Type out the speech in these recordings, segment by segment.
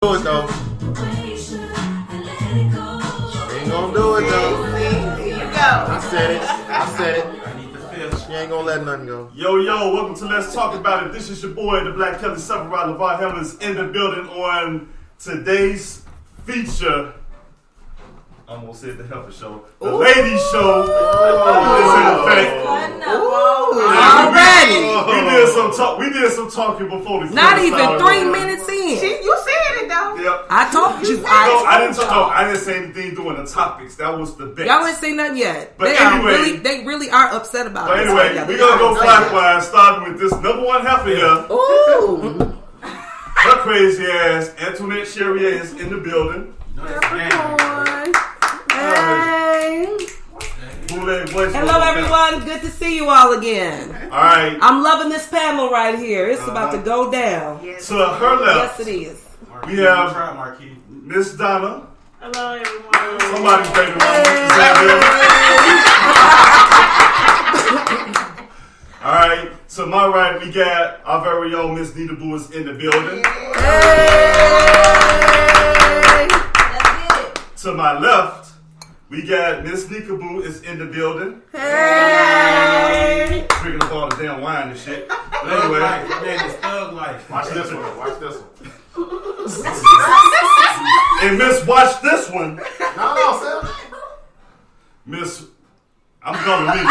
Do it though. She ain't gonna do it though. Here you go. I said it. I need the fifth. She ain't gonna let nothing go. Yo, welcome to Let's Talk About It. This is your boy, the Black Kelly Samurai LeVar Hemmers, in the building on today's feature. I almost said the Heifer Show. The Ladies Show is in effect. Already. We did some talking before the Not camera even started 3 rolling. minutes in. You said it though. Yep. I told you. I didn't say anything doing the topics. That was the best. Y'all ain't seen nothing yet. But anyway, they really are upset about But it. anyway, we're gonna go clockwise, starting with this number one heifer here. Ooh. Her crazy ass, Antoinette Cherrier, is in the building. Hey. Hello, everyone. Good to see you all again. Alright. I'm loving this panel right here. It's about to go down. Yes. To her left, Yes, it is. we have Miss Donna. Hello, everyone. Somebody's baby mama. Alright, to my right, we got our very own Miss Nita Boo is in the building. To my left, we got Miss Nika Boo is in the building. Hey. Drinking up all the damn wine and shit. But anyway, Man, it's thug life. Watch this one. Watch this one. and Miss Watch This One, No, Sam. Miss, I'm gonna leave.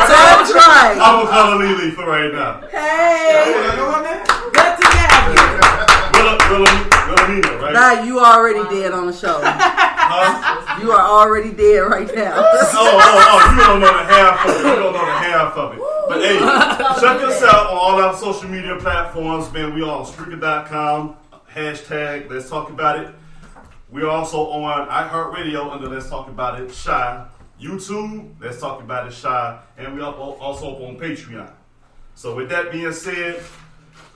That's right. I'm gonna call her Lily for right now. Hey. Good to have you. Wilhelmina, right? Nah, you already dead on the show. Huh? You are already dead right now. Oh, you don't know the half of it. But hey, check us out on all our social media platforms, man. We are on Spreaker.com, hashtag Let's Talk About It. We're also on iHeartRadio under Let's Talk About It Shy, YouTube, Let's Talk About It Shy, and we are also up on Patreon. So with that being said,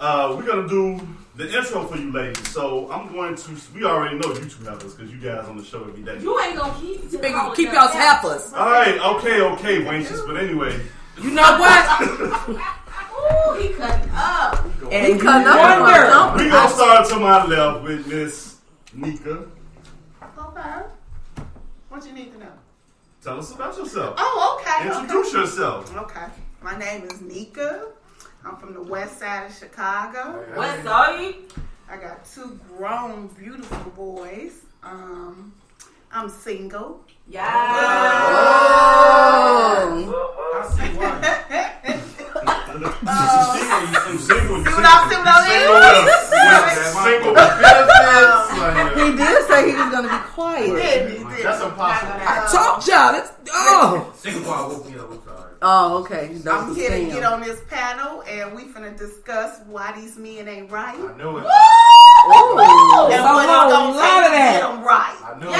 we're going to do the intro for you ladies. So I'm going to, we already know you two heifers because you guys on the show every day. You ain't gonna keep Y'all's heifers. All right, okay, wenches. But anyway. You know what? Ooh, he cutting up. And He cutting up wonder. We're going to start to my left with Miss Nika. Okay. What you need to know? Tell us about yourself. Oh, okay. Introduce yourself. Okay. My name is Nika. I'm from the west side of Chicago. West side? I got 2 grown, beautiful boys. I'm single. Yeah. I see why. You single. See what I'm Single. He did say he was going to be quiet. That's impossible. I told y'all. That's, Single bar woke me up. I'm sorry. Oh, okay. That I'm was the here to thing. get on this panel, and we finna discuss why these men ain't right. I knew it. Ooh. And So what it's a gonna lot take of to that. get them right. I knew Ooh.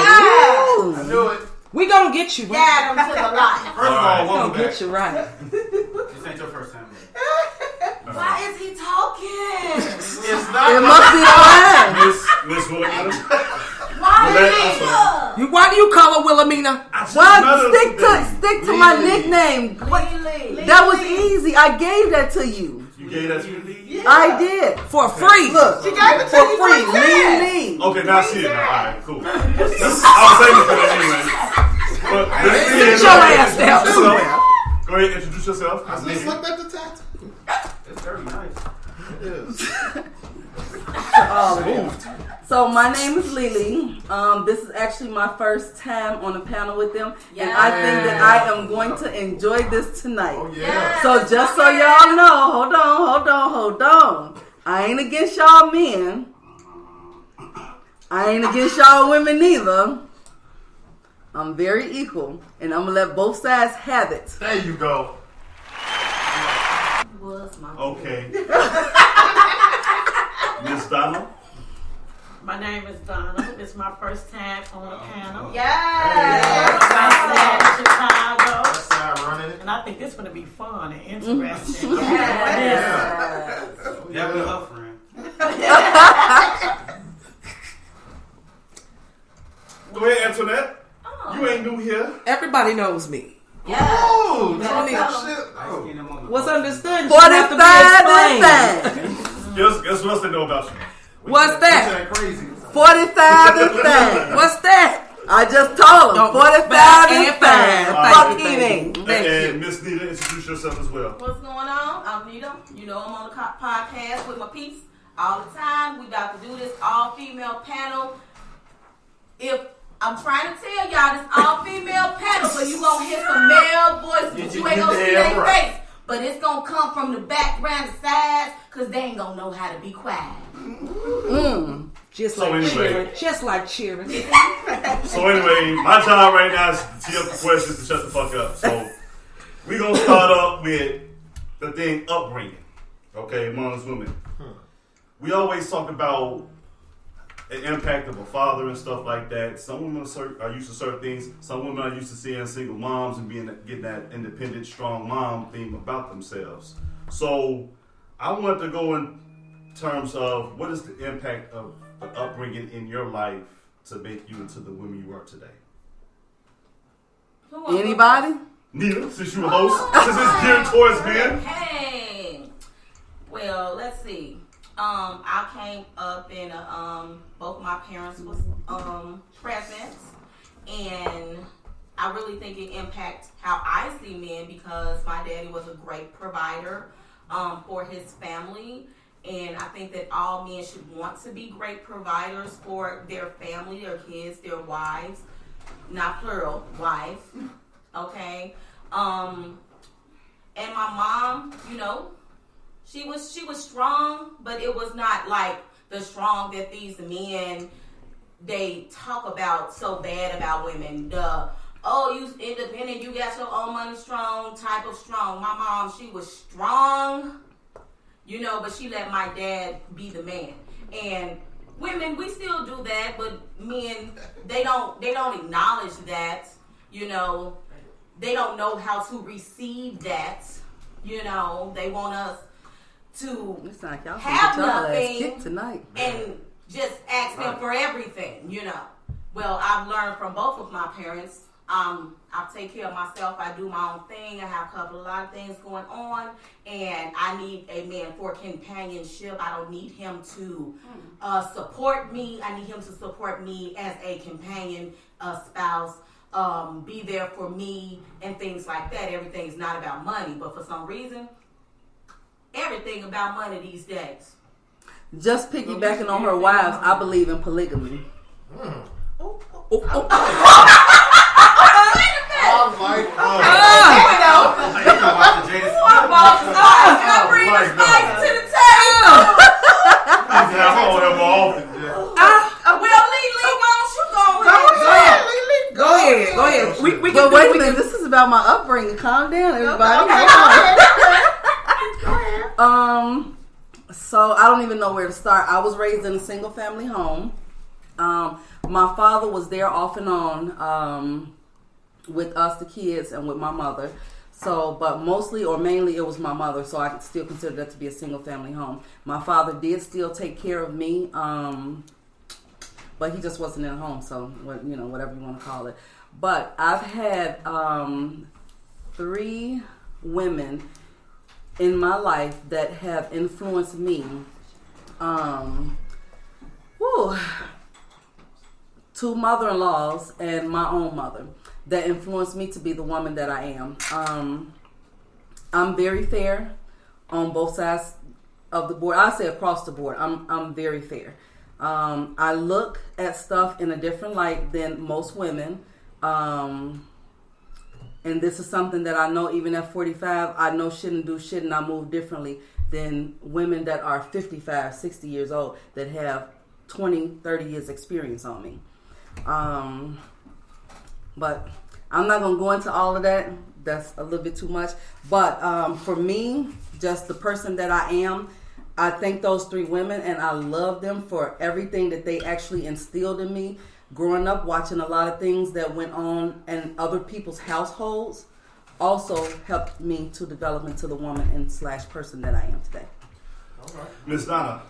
it. I knew it. we gonna get you right. Guide them to the light. First of all, We gonna welcome back. get you right. This ain't your first time. Why is he talking? It's not. It must be fine. Miss Wilhelmina. Why do you call her Wilhelmina? Well, stick to my nickname. That was easy. I gave that to you. You gave that to me? I did. For free. Look, She gave it to for you free. for free. Lean. Okay, now I see it now. Alright, cool. I was saving for that anyway. But Sit your ass down somewhere. Go ahead, introduce yourself. I just looked at the tattoo. It's very nice. It is. So my name is Lily. This is actually my first time on a panel with them, and I think that I am going to enjoy this tonight. Oh, yeah. So just so y'all know, hold on. I ain't against y'all men. I ain't against y'all women neither. I'm very equal, and I'm gonna let both sides have it. There you go. Okay. Miss Donna. My name is Donna. It's my first time on the panel. Yes. Chicago. That's side running it. And I think this is going to be fun and interesting. Yeah. Yeah, with her friend. Go ahead, Antoinette. You ain't new here. Everybody knows me. Oh, Don't need- shit. Light skin them on the What's boat. understood shouldn't have to be 45 explained. and fine. Guess what else they know about you? What's that? Crazy. 45 and fine. What's that? I just told him. Don't 45 and and fine. fine. Fuck Thank you, eating. Thank you. And Miss Nita, introduce yourself as well. What's going on? I'm Nita. You know I'm on the podcast with my peeps all the time. We about to do this all-female panel. If I'm trying to tell y'all this all-female panel, so you gonna hear some male voices, but you ain't gonna see their face. But it's gonna come from the background, the sides, cause they ain't gonna know how to be quiet. Just So like anyway. cheering. Just like cheering. So anyway, my job right now is to tee up the questions to shut the fuck up. So we gonna start up with the thing upbringing, okay, among us women. We always talk about the impact of a father and stuff like that. Some women are used to certain things. Some women are used to seeing single moms and getting that independent, strong mom theme about themselves. So I wanted to go in terms of what is the impact of the upbringing in your life to make you into the woman you are today. Anybody? Nina, since you a host, since it's geared towards men. Hey. Well, let's see. I came up in both my parents was present, and I really think it impacts how I see men because my daddy was a great provider for his family. And I think that all men should want to be great providers for their family, their kids, their wives. Not plural, wife. Okay? And my mom, you know, she was strong, but it was not like the strong that these men, they talk about so bad about women. You independent, you got your own money strong, type of strong. My mom, she was strong, you know, but she let my dad be the man. And women, we still do that, but men, they don't acknowledge that, you know. They don't know how to receive that, you know. They want us to It's like y'all have y'all ass nothing kicked tonight. and just ask them for everything, you know. Well, I've learned from both of my parents. I take care of myself. I do my own thing. I have a lot of things going on, and I need a man for companionship. I don't need him to support me. I need him to support me as a companion, a spouse, be there for me, and things like that. Everything's not about money, but for some reason, everything about money these days. Just piggybacking on her wives, I believe in polygamy. I'm like, I bring the spice to the table. Well, Lee, why don't you go ahead? Go ahead. We But can wait a minute, this is about my upbringing. Calm down, everybody. So I don't even know where to start. I was raised in a single family home. My father was there off and on with us, the kids, and with my mother. So, but mostly or mainly it was my mother. So I could still consider that to be a single family home. My father did still take care of me, but he just wasn't in home. So, whatever you want to call it. But I've had 3 women in my life that have influenced me. 2 mother-in-laws and my own mother that influenced me to be the woman that I am. I'm very fair on both sides of the board. I say across the board. I'm very fair. I look at stuff in a different light than most women. And this is something that I know even at 45, I know shouldn't do shit, and I move differently than women that are 55, 60 years old that have 20, 30 years experience on me. But I'm not going to go into all of that. That's a little bit too much. But for me, just the person that I am, I thank those 3 women, and I love them for everything that they actually instilled in me. Growing up, watching a lot of things that went on in other people's households also helped me to develop into the woman and / person that I am today. Miss Donna.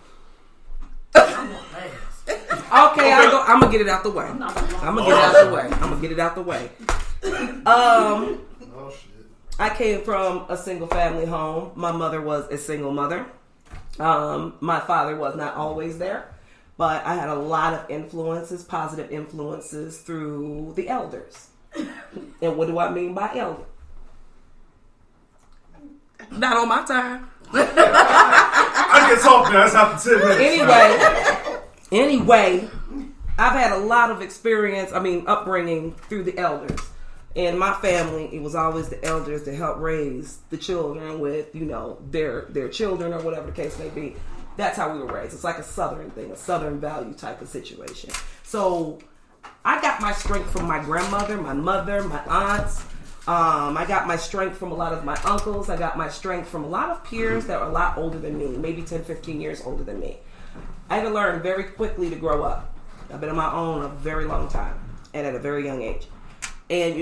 Okay, I'm gonna get it out the way. oh shit. I came from a single family home. My mother was a single mother. My father was not always there, but I had a lot of influences, positive influences through the elders. And what do I mean by elder? Not on my time. I can talk now. It's after 10 minutes. Anyway, I've had a lot of experience, upbringing through the elders. In my family, it was always the elders that helped raise the children with, their children or whatever the case may be. That's how we were raised. It's like a Southern thing, a Southern value type of situation. So I got my strength from my grandmother, my mother, my aunts. I got my strength from a lot of my uncles. I got my strength from a lot of peers that were a lot older than me, maybe 10, 15 years older than me. I had to learn very quickly to grow up. I've been on my own a very long time and at a very young age. And,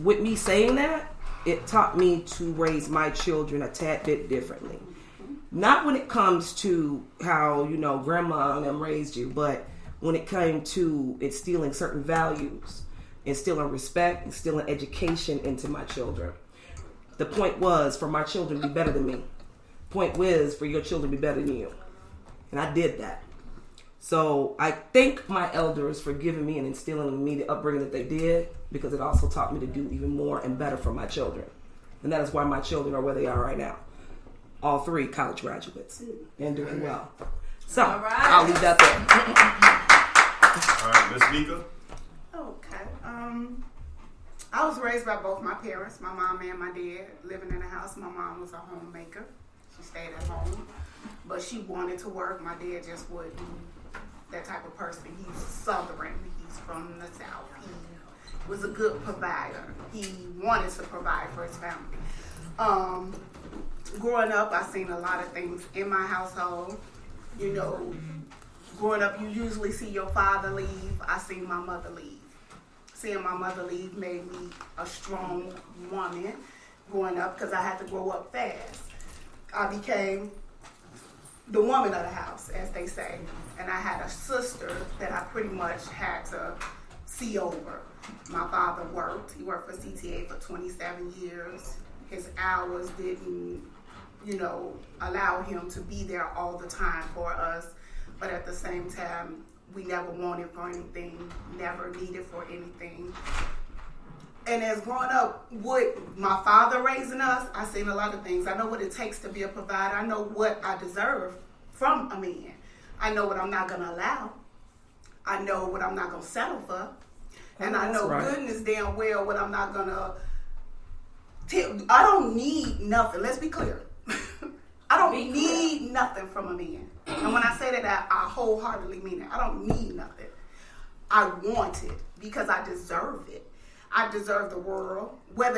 with me saying that, it taught me to raise my children a tad bit differently. Not when it comes to how, grandma and them raised you, but when it came to instilling certain values, instilling respect, instilling education into my children. The point was for my children to be better than me. Point was for your children to be better than you. And I did that. So I thank my elders for giving me and instilling in me the upbringing that they did, because it also taught me to do even more and better for my children. And that is why my children are where they are right now. All 3 college graduates and doing well. So I'll leave that All right, Miss Nika. Okay. I was raised by both my parents, my mom and my dad, living in the house. My mom was a homemaker. She stayed at home, but she wanted to work. My dad just wouldn't. That type of person. He's Southern. He's from the South. He was a good provider. He wanted to provide for his family. Growing up, I seen a lot of things in my household. Growing up, you usually see your father leave. I seen my mother leave. Seeing my mother leave made me a strong woman growing up, because I had to grow up fast. I became the woman of the house, as they say. And I had a sister that I pretty much had to see over. My father worked. He worked for CTA for 27 years. His hours didn't, allow him to be there all the time for us. But at the same time, we never wanted for anything, never needed for anything. And as growing up with my father raising us, I seen a lot of things. I know what it takes to be a provider. I know what I deserve from a man. I know what I'm not going to allow. I know what I'm not going to settle for. And I know goodness damn well what I'm not going to tell. I don't need nothing. Let's be clear. I don't need nothing from a man. And when I say that, I wholeheartedly mean it. I don't need nothing. I want it because I deserve it. I deserve the world. When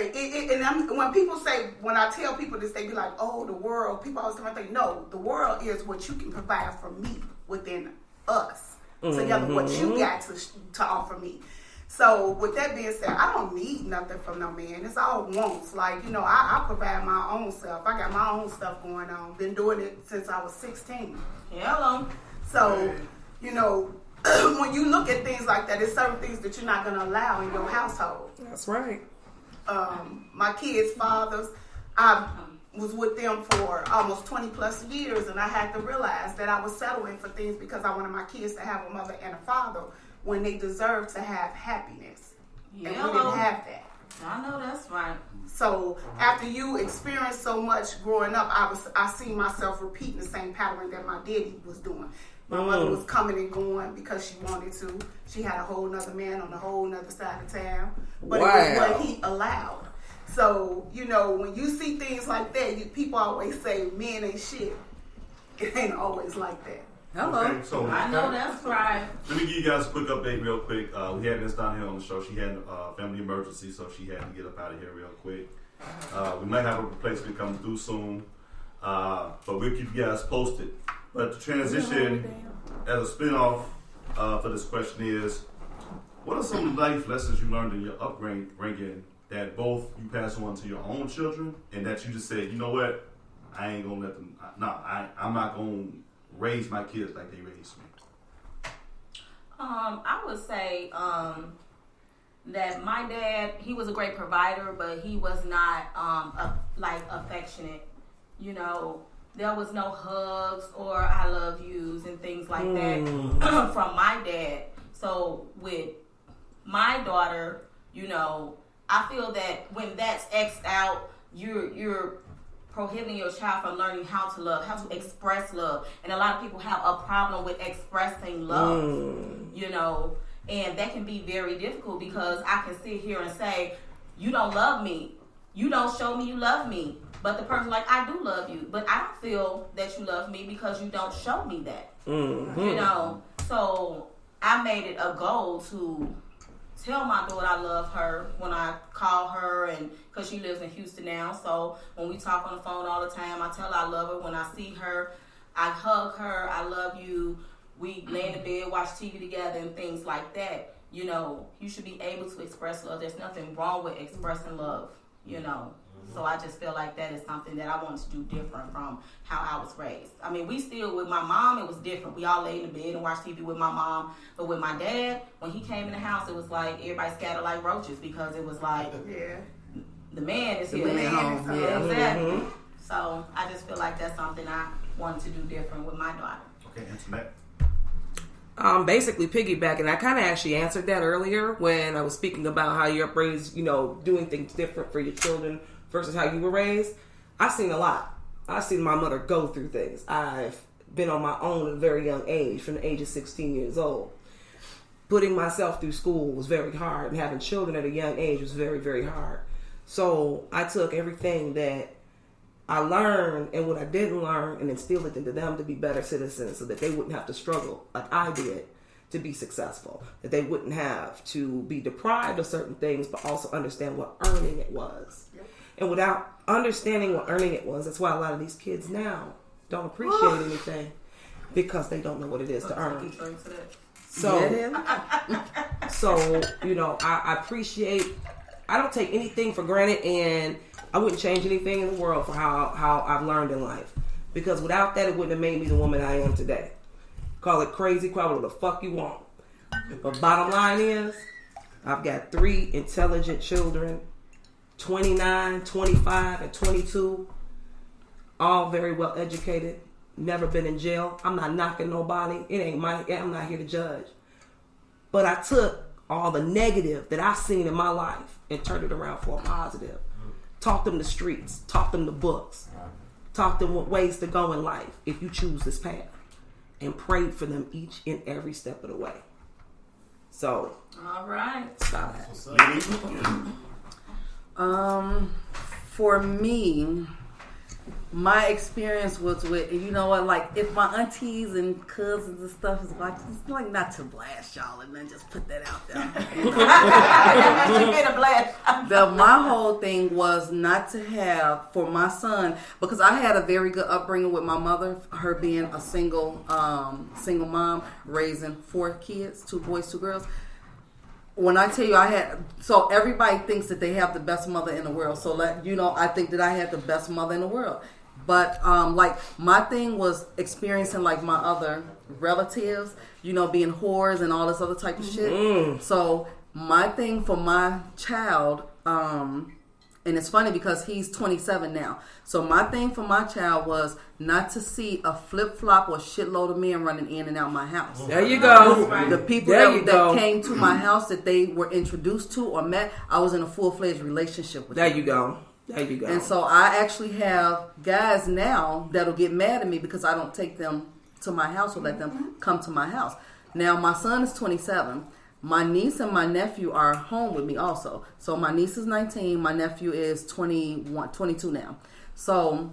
people say, when I tell people this, they be like, oh, the world. People always come and think, no, the world is what you can provide for me within us. Together, what you got to offer me. So with that being said, I don't need nothing from no man. It's all wants. Like, I provide my own self. I got my own stuff going on. Been doing it since I was 16. Hello. So, when you look at things like that, there's certain things that you're not going to allow in your household. That's right. My kids' fathers, I was with them for almost 20 plus years, and I had to realize that I was settling for things because I wanted my kids to have a mother and a father when they deserve to have happiness. And we didn't have that. I know that's right. So after you experience so much growing up, I see myself repeating the same pattern that my daddy was doing. My mother was coming and going because she wanted to. She had a whole nother man on a whole nother side of town. But it was what he allowed. So, when you see things like that, people always say men ain't shit. It ain't always like that. Hello. Okay, so I know that's right. let me give you guys a quick update real quick. We had Miss down here on the show. She had a family emergency, so she had to get up out of here real quick. We might have a replacement come through soon, but we'll keep you guys posted. But the transition as a spinoff for this question is, what are some life lessons you learned in your upbringing that both you pass on to your own children, and that you just said, you know what, I ain't gonna let them. I'm not gonna raise my kids like they raised me. I would say that my dad, he was a great provider, but he was not like affectionate. there was no hugs or I love yous and things like that from my dad. So with my daughter, you know, I feel that when that's X'd out, you're prohibiting your child from learning how to love, how to express love. And a lot of people have a problem with expressing love, you know, and that can be very difficult because I can sit here and say, you don't love me. You don't show me you love me. But the person like, I do love you, but I don't feel that you love me because you don't show me that, you know. So I made it a goal to tell my daughter I love her when I call her, and because she lives in Houston now. So when we talk on the phone all the time, I tell her I love her. When I see her, I hug her. I love you. We lay in the bed, watch TV together, and things like that. You know, you should be able to express love. There's nothing wrong with expressing love, you know. So I just feel like that is something that I wanted to do different from how I was raised. I mean, we still, with my mom, it was different. We all laid in the bed and watched TV with my mom. But with my dad, when he came in the house, it was like everybody scattered like roaches because it was like, the man is here. The man home. Yeah. Exactly. So I just feel like that's something I wanted to do different with my daughter. Okay, Antoinette. Basically piggybacking, I kind of actually answered that earlier when I was speaking about how you're raised, you know, doing things different for your children versus how you were raised. I've seen a lot. I've seen my mother go through things. I've been on my own at a very young age, from the age of 16 years old. Putting myself through school was very hard, and having children at a young age was very, very hard. So I took everything that I learned and what I didn't learn and instilled it into them to be better citizens so that they wouldn't have to struggle like I did to be successful. That they wouldn't have to be deprived of certain things, but also understand what earning it was. Yep. And without understanding what earning it was, that's why a lot of these kids now don't appreciate anything because they don't know what it is to earn. So, you know, I appreciate, I don't take anything for granted, and I wouldn't change anything in the world for how I've learned in life. Because without that, it wouldn't have made me the woman I am today. Call it crazy, call it what the fuck you want. But bottom line is, I've got 3 intelligent children, 29, 25, and 22. All very well educated. Never been in jail. I'm not knocking nobody. I'm not here to judge. But I took all the negative that I've seen in my life and turned it around for a positive. Taught them the streets. Taught them the books. Taught them what ways to go in life if you choose this path. And prayed for them each and every step of the way. So, all right. Stop. For me, my experience was with, you know what, like if my aunties and cousins and stuff is watching, it's like not to blast y'all and then just put that out there. My whole thing was not to have, for my son, because I had a very good upbringing with my mother, her being a single mom, raising 4 kids, 2 boys, 2 girls. When I tell you so everybody thinks that they have the best mother in the world. So, I think that I had the best mother in the world. But, my thing was experiencing, my other relatives, being whores and all this other type of shit. So, my thing for my child, and it's funny because he's 27 now. So my thing for my child was not to see a flip-flop or shitload of men running in and out my house. There you go. The people that came to my house that they were introduced to or met, I was in a full-fledged relationship with them. There you go. And so I actually have guys now that'll get mad at me because I don't take them to my house or let them come to my house. Now, my son is 27. My niece and my nephew are home with me also. So my niece is 19. My nephew is 22 now. So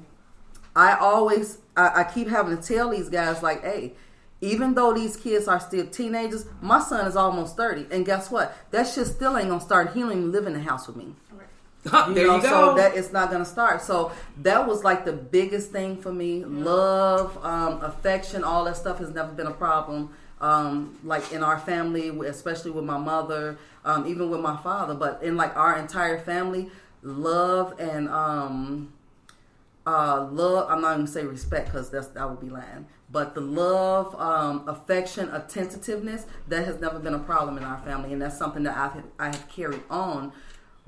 I keep having to tell these guys, hey, even though these kids are still teenagers, my son is almost 30. And guess what? That shit still ain't going to start. He don't even live in the house with me. There you go. So that it's not going to start. So that was the biggest thing for me. Love, affection, all that stuff has never been a problem. In our family, especially with my mother, even with my father, but in our entire family, love and love. I'm not even gonna say respect because that would be lying. But the love, affection, attentiveness, that has never been a problem in our family, and that's something that I have carried on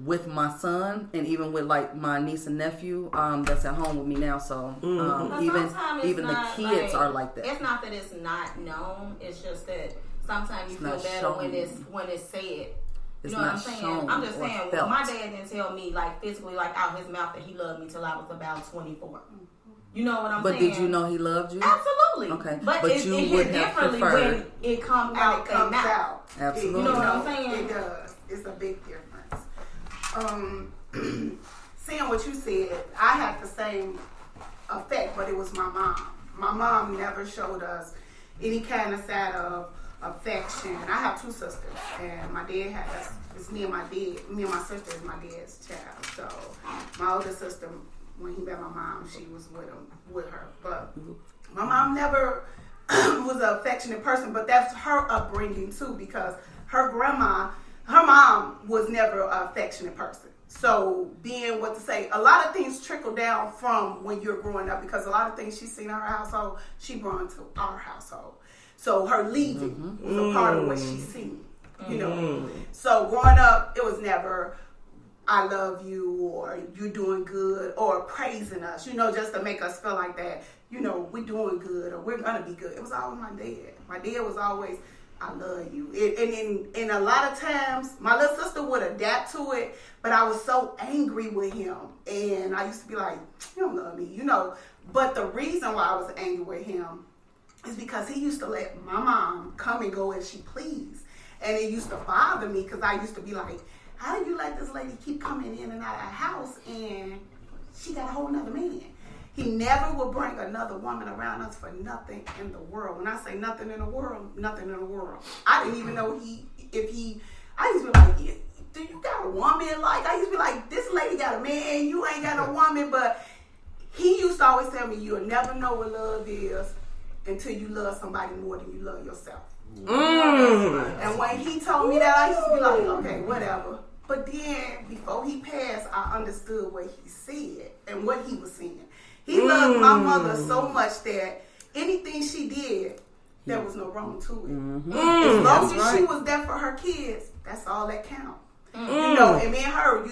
with my son, and even with like my niece and nephew that's at home with me now. So But even sometimes it's the not, kids like, are like that. It's not that it's not known. It's just that sometimes you It's feel not better shown. when it's said. It's You know what not I'm saying? shown I'm just or saying, felt. my dad didn't tell me like physically, like out his mouth, that he loved me till I was about 24. You know what I'm But saying? did you know he loved you? Absolutely. Okay. But But it you hit would have differently preferred- when it comes When out it their comes mouth. out. Absolutely. You know what I'm saying? It does. It's a big difference. Seeing what you said, I had the same effect, but it was my mom. My mom never showed us any kind of side of affection. I have two sisters, and my dad has, it's me and my dad. Me and my sister is my dad's child. So my older sister, when he met my mom, she was with her. But my mom never was an affectionate person, but that's her upbringing too, because her mom was never an affectionate person. So being what to say, a lot of things trickle down from when you're growing up, because a lot of things she's seen in her household, she brought into our household. So her leaving was a part of what she's seen, you know. So growing up, it was never, I love you, or you're doing good, or praising us, you know, just to make us feel like that, you know, we're doing good, or we're going to be good. It was always my dad. My dad was always, I love you. And a lot of times, my little sister would adapt to it, but I was so angry with him. And I used to be like, you don't love me, you know. But the reason why I was angry with him is because he used to let my mom come and go as she pleased. And it used to bother me, because I used to be like, how do you let this lady keep coming in and out of the house and she got a whole nother man? He never would bring another woman around us for nothing in the world. When I say nothing in the world, nothing in the world. I didn't even know I used to be like, do you got a woman? Like, I used to be like, this lady got a man, you ain't got no woman. But he used to always tell me, you'll never know what love is until you love somebody more than you love yourself. And when he told me that, I used to be like, okay, whatever. But then, before he passed, I understood what he said and what he was saying. He loved my mother so much that anything she did, there was no wrong to it. As long as she was there for her kids, that's all that counted. You know, and me and her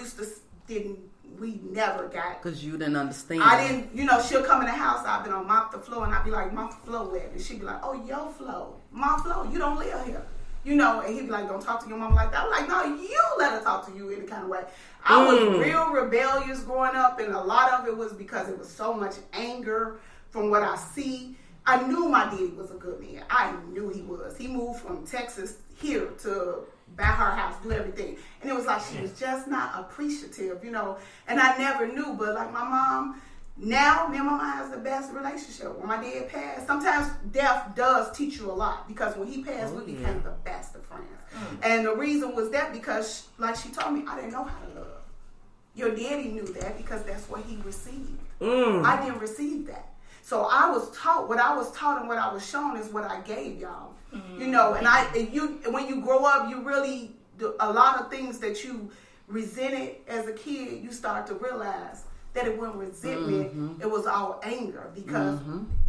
we never got. Because you didn't understand. I didn't, you know, she'll come in the house, I've been on mop the floor, and I'd be like, mop the floor wet. And she'd be like, oh, your floor. My floor, you don't live here. You know, and he'd be like, don't talk to your mom like that. I'm like, no, you let her talk to you any kind of way. I was real rebellious growing up, and a lot of it was because it was so much anger from what I see. I knew my daddy was a good man. I knew he was. He moved from Texas here to buy her house, do everything. And it was like she was just not appreciative, you know. And I never knew, but like my mom, now me and my mom has the best relationship. When my dad passed, sometimes death does teach you a lot, because when he passed, we became the best of friends. And the reason was that because, like she told me, I didn't know how to love. Your daddy knew that because that's what he received. I didn't receive that. So I was taught, what I was taught and what I was shown is what I gave y'all. You know, and when you grow up, you really, a lot of things that you resented as a kid, you start to realize that it wasn't resentment, it was all anger, because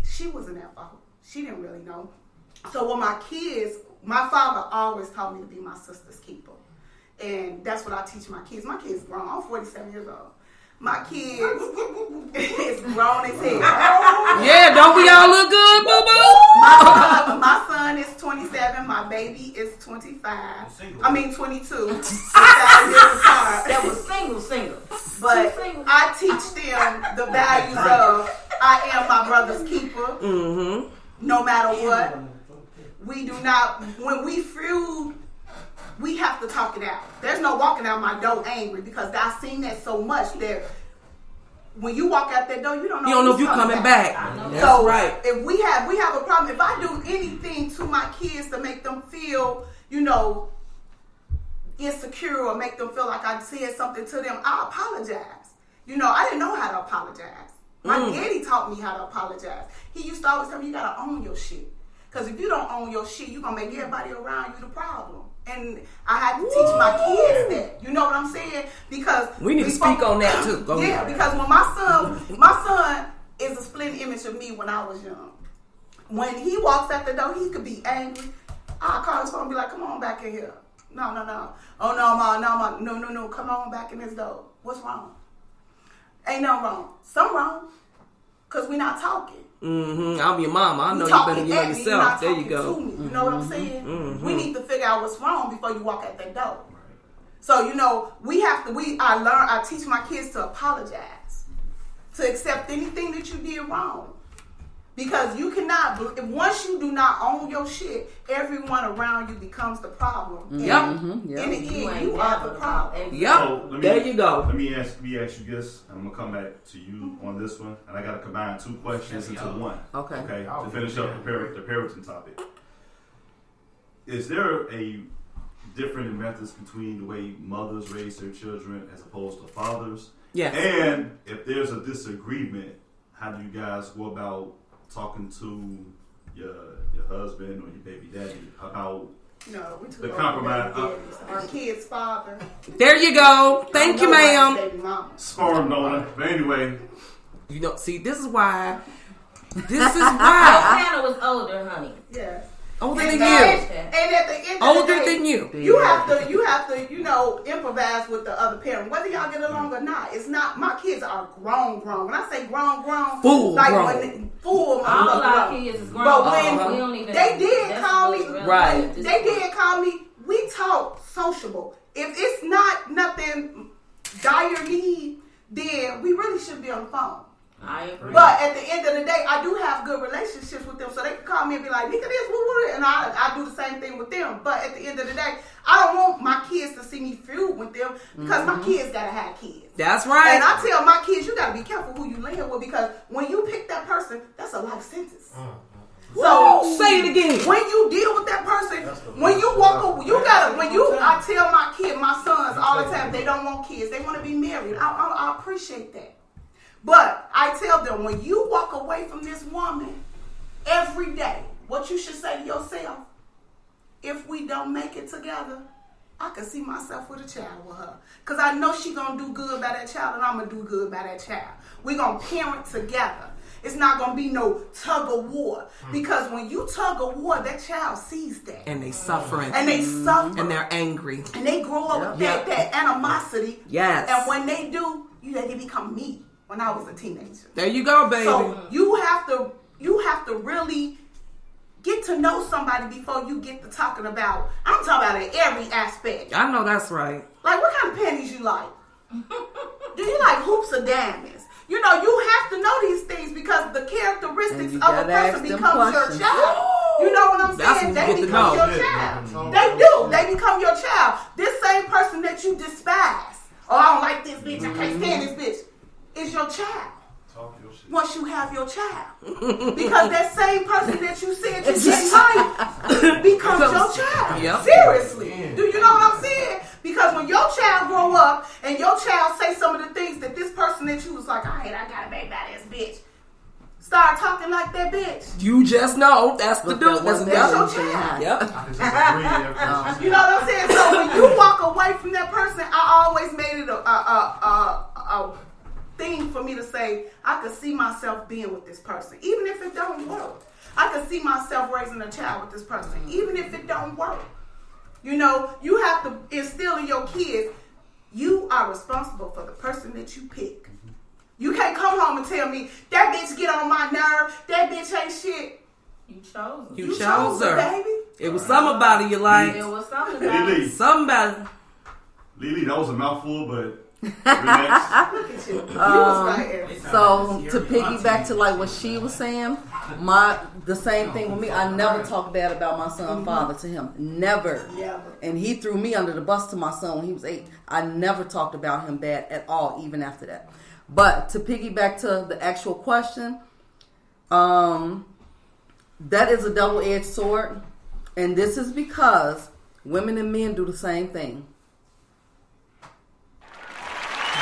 she wasn't at fault. She didn't really know. So when my kids, my father always taught me to be my sister's keeper. And that's what I teach my kids. My kids grown. I'm 47 years old. My kids is grown as hell. Yeah, don't we all look good, boo-boo? My son is 27. My baby is 25. Single. I mean 22. That was single. But I teach them the values of I am my brother's keeper. No matter what. We do not, when we feud, we have to talk it out. There's no walking out my door angry, because I've seen that so much that when you walk out that door, you don't know if you're coming back. That's so right. If we have a problem, if I do anything to my kids to make them feel, you know, insecure, or make them feel like I said something to them, I apologize. You know, I didn't know how to apologize. My daddy taught me how to apologize. He used to always tell me, you gotta own your shit. Because if you don't own your shit, you're going to make everybody around you the problem. And I had to teach my kids that. You know what I'm saying? Because we need to speak on that too. Go ahead. Because when my son is a split image of me when I was young. When he walks out the door, he could be angry. I'll call his phone and be like, come on back in here. No. Oh, no, ma. No. Come on back in this door. What's wrong? Ain't no wrong. Something wrong. Because we not talking. Mm-hmm. I'm your mama. I know you better than you know yourself. There you go. You know what I'm saying? Mm-hmm. We need to figure out what's wrong before you walk out that door. So, you know, I teach my kids to apologize, to accept anything that you did wrong. Because you cannot, once you do not own your shit, everyone around you becomes the problem. Yep. In the end, you are the problem. Yep. So, There you go. Let me ask you this, and I'm gonna come back to you on this one, and I gotta combine two questions into one. Okay. Okay. To finish up the parenting topic, is there a different methods between the way mothers raise their children as opposed to fathers? Yes. And if there's a disagreement, how do you guys go about talking to your husband or your baby daddy about No, we took the over compromise? baby daddies. Our kid's father. There you go. Thank you, ma'am. Baby mama. Sperm donor. But anyway, You know, see, this is why. Hannah was older, honey. Yes. Older And than you. at the end of Older the day, than you. You have to, you know, improvise with the other parent, whether y'all get along or not. It's not. My kids are grown. When I say grown, Full like grown. when full, All our grown. kids is grown. But when we don't even. they did that's call what's me, really Right. at this they point. did call me. We talk sociable. If it's not nothing dire need, then we really should be on the phone. I agree. But at the end of the day, I do have good relationships with them, so they can call me and be like, "Nigga, this, woo," and I do the same thing with them. But at the end of the day, I don't want my kids to see me feud with them because my kids gotta have kids. That's right. And I tell my kids, you gotta be careful who you land with because when you pick that person, that's a life sentence. So say it again. When you deal with that person, when you walk over, you gotta. I tell my sons all the time, they don't want kids, they want to be married. I appreciate that. But I tell them, when you walk away from this woman every day, what you should say to yourself, if we don't make it together, I can see myself with a child with her. Because I know she going to do good by that child and I'm going to do good by that child. We're going to parent together. It's not going to be no tug of war. Because when you tug of war, that child sees that. And they suffering. And they suffer. And they're angry. And they grow up with that animosity. Yes. And when they do, they become me. When I was a teenager. There you go, baby. So you have to really get to know somebody before you get to talking about. I'm talking about in every aspect. I know that's right. Like what kind of panties you like? Do you like hoops or diamonds? You know, you have to know these things because the characteristics of a person becomes your child. You know what I'm saying? They become your child. They do. They become your child. This same person that you despise. Oh, I don't like this bitch. I can't stand this bitch. Is your child. Once you have your child. Because that same person that you said you didn't like becomes your child. Yep. Seriously. Do you know what I'm saying? Because when your child grow up and your child say some of the things that this person that you was like, I got a baby by this bitch. Start talking like that bitch. You just know that's the dude. That's your child. Yep. I can just agree. You know what I'm saying? So when you walk away from that person, I always made it a thing for me to say, I could see myself being with this person, even if it don't work. I could see myself raising a child with this person, even if it don't work. You know, you have to instill in your kids, you are responsible for the person that you pick. You can't come home and tell me, that bitch get on my nerve, that bitch ain't shit. You chose her. You chose her. Baby. It was something about it you like. It was something about Lily, it. Somebody. Lily, that was a mouthful, but relax. Look at you. You was right here. So to piggyback to like what she was saying, the same thing with me. I never talk bad about my son's father to him. Never. Never. And he threw me under the bus to my son when he was 8. I never talked about him bad at all, even after that. But to piggyback to the actual question, that is a double-edged sword. And this is because women and men do the same thing.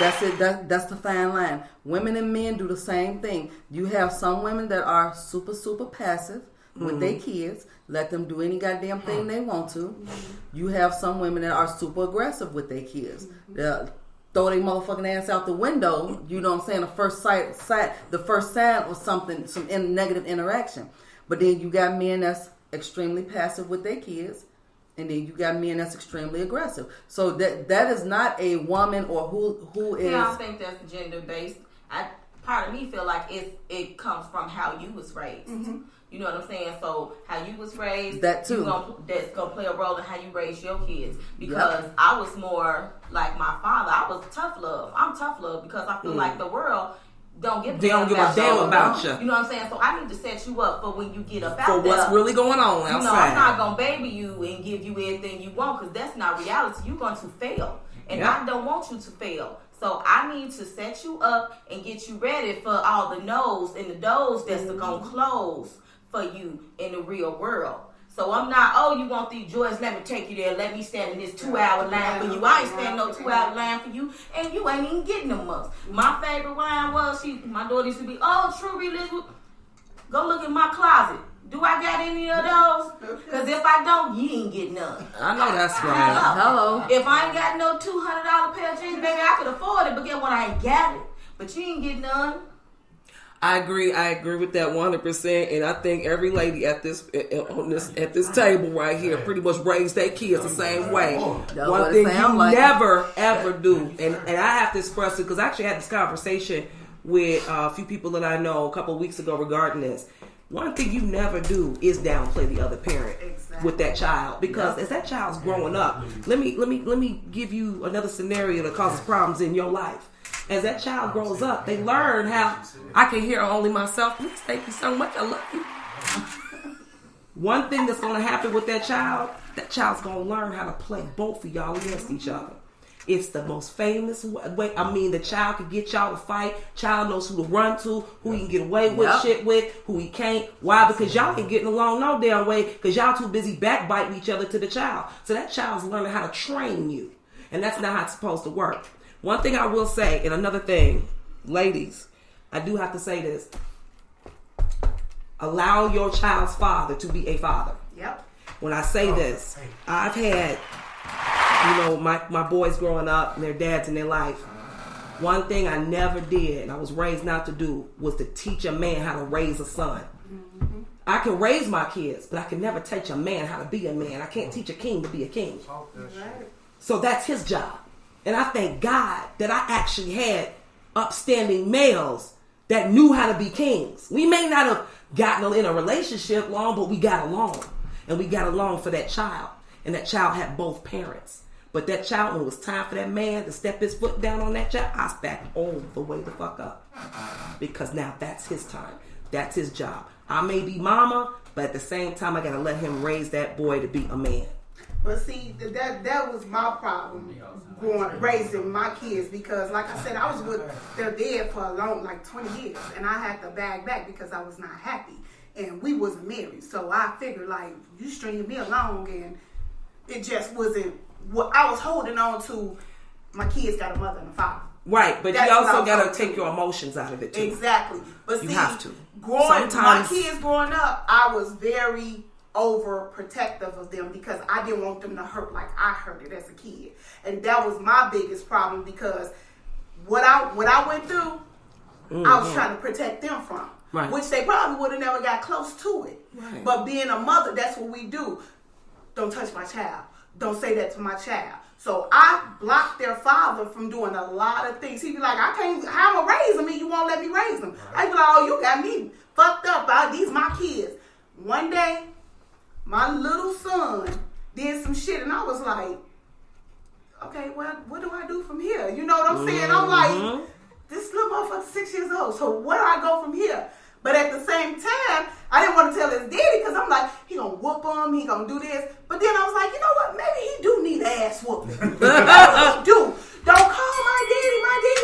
That's it. That's the fine line. Women and men do the same thing. You have some women that are super, super passive with their kids. Let them do any goddamn thing they want to. You have some women that are super aggressive with their kids. They'll throw their motherfucking ass out the window. You know what I'm saying? The first sign of something, some negative interaction. But then you got men that's extremely passive with their kids. And then you got men that's extremely aggressive. So that is not a woman or who is. Yeah, I don't think that's gender based. Part of me feel like it comes from how you was raised. Mm-hmm. You know what I'm saying? So how you was raised, that too. That's gonna play a role in how you raise your kids. Because I was more like my father. I was tough love. I'm tough love because I feel like the world don't give a damn about you. You know what I'm saying? So I need to set you up for when you get up out for there. what's really going on outside. You know, I'm not gonna baby you and give you everything you want because that's not reality. You're going to fail, and I don't want you to fail. So I need to set you up and get you ready for all the no's and the doors that's gonna close for you in the real world. So I'm not, oh, you want these joys, let me take you there, let me stand in this 2-hour line for you. I ain't standing no 2-hour line for you, and you ain't even getting them much. My favorite line was, my daughter used to be, oh, True Religion, go look in my closet. Do I got any of those? Because if I don't, you ain't getting none. I know that's right. Hello. If I ain't got no $200 pair of jeans, baby, I could afford it, but get what, I ain't got it. But you ain't getting none. I agree with that 100%, and I think every lady at this table right here pretty much raised their kids the same way. One thing you never ever do, and I have to express it because I actually had this conversation with a few people that I know a couple of weeks ago regarding this. One thing you never do is downplay the other parent with that child, because as that child's growing up, let me give you another scenario that causes problems in your life. As that child grows up, they learn how I can hear only myself. Please, thank you so much. I love you. One thing that's going to happen with that child's going to learn how to play both of y'all against each other. It's the most famous way. I mean, the child can get y'all to fight. Child knows who to run to, who he can get away with shit with, who he can't. Why? Because y'all ain't getting along no damn way because y'all too busy backbiting each other to the child. So that child's learning how to train you. And that's not how it's supposed to work. One thing I will say, and another thing, ladies, I do have to say this. Allow your child's father to be a father. Yep. When I say this, I've had, my boys growing up and their dads in their life. One thing I never did, and I was raised not to do, was to teach a man how to raise a son. Mm-hmm. I can raise my kids, but I can never teach a man how to be a man. I can't teach a king to be a king. So that's his job. And I thank God that I actually had upstanding males that knew how to be kings. We may not have gotten in a relationship long, but we got along. And we got along for that child. And that child had both parents. But that child, when it was time for that man to step his foot down on that child, I backed all the way the fuck up. Because now that's his time. That's his job. I may be mama, but at the same time, I got to let him raise that boy to be a man. But see, that was my problem raising my kids, because like I said, I was with their dad for a long, like 20 years, and I had to bag back because I was not happy, and we wasn't married. So I figured, like, you stringing me along, and it just wasn't what I was holding on to. My kids got a mother and a father. Right, but you also got to take your emotions out of it too. Exactly. But you see, have to. My kids growing up, I was very overprotective of them because I didn't want them to hurt like I hurt it as a kid. And that was my biggest problem, because what I went through, I was trying to protect them from. Right. Which they probably would have never got close to it. Right. But being a mother, that's what we do. Don't touch my child. Don't say that to my child. So I blocked their father from doing a lot of things. He'd be like, I can't, how am I raise them and you won't let me raise them? Right. I'd be like, oh, you got me fucked up. These my kids. One day, my little son did some shit, and I was like, okay, well, what do I do from here? You know what I'm saying? I'm like, this little motherfucker's 6 years old, so where do I go from here? But at the same time, I didn't want to tell his daddy, because I'm like, he gonna whoop him, he gonna do this. But then I was like, you know what? Maybe he do need an ass whooping. Maybe he do. Don't call my daddy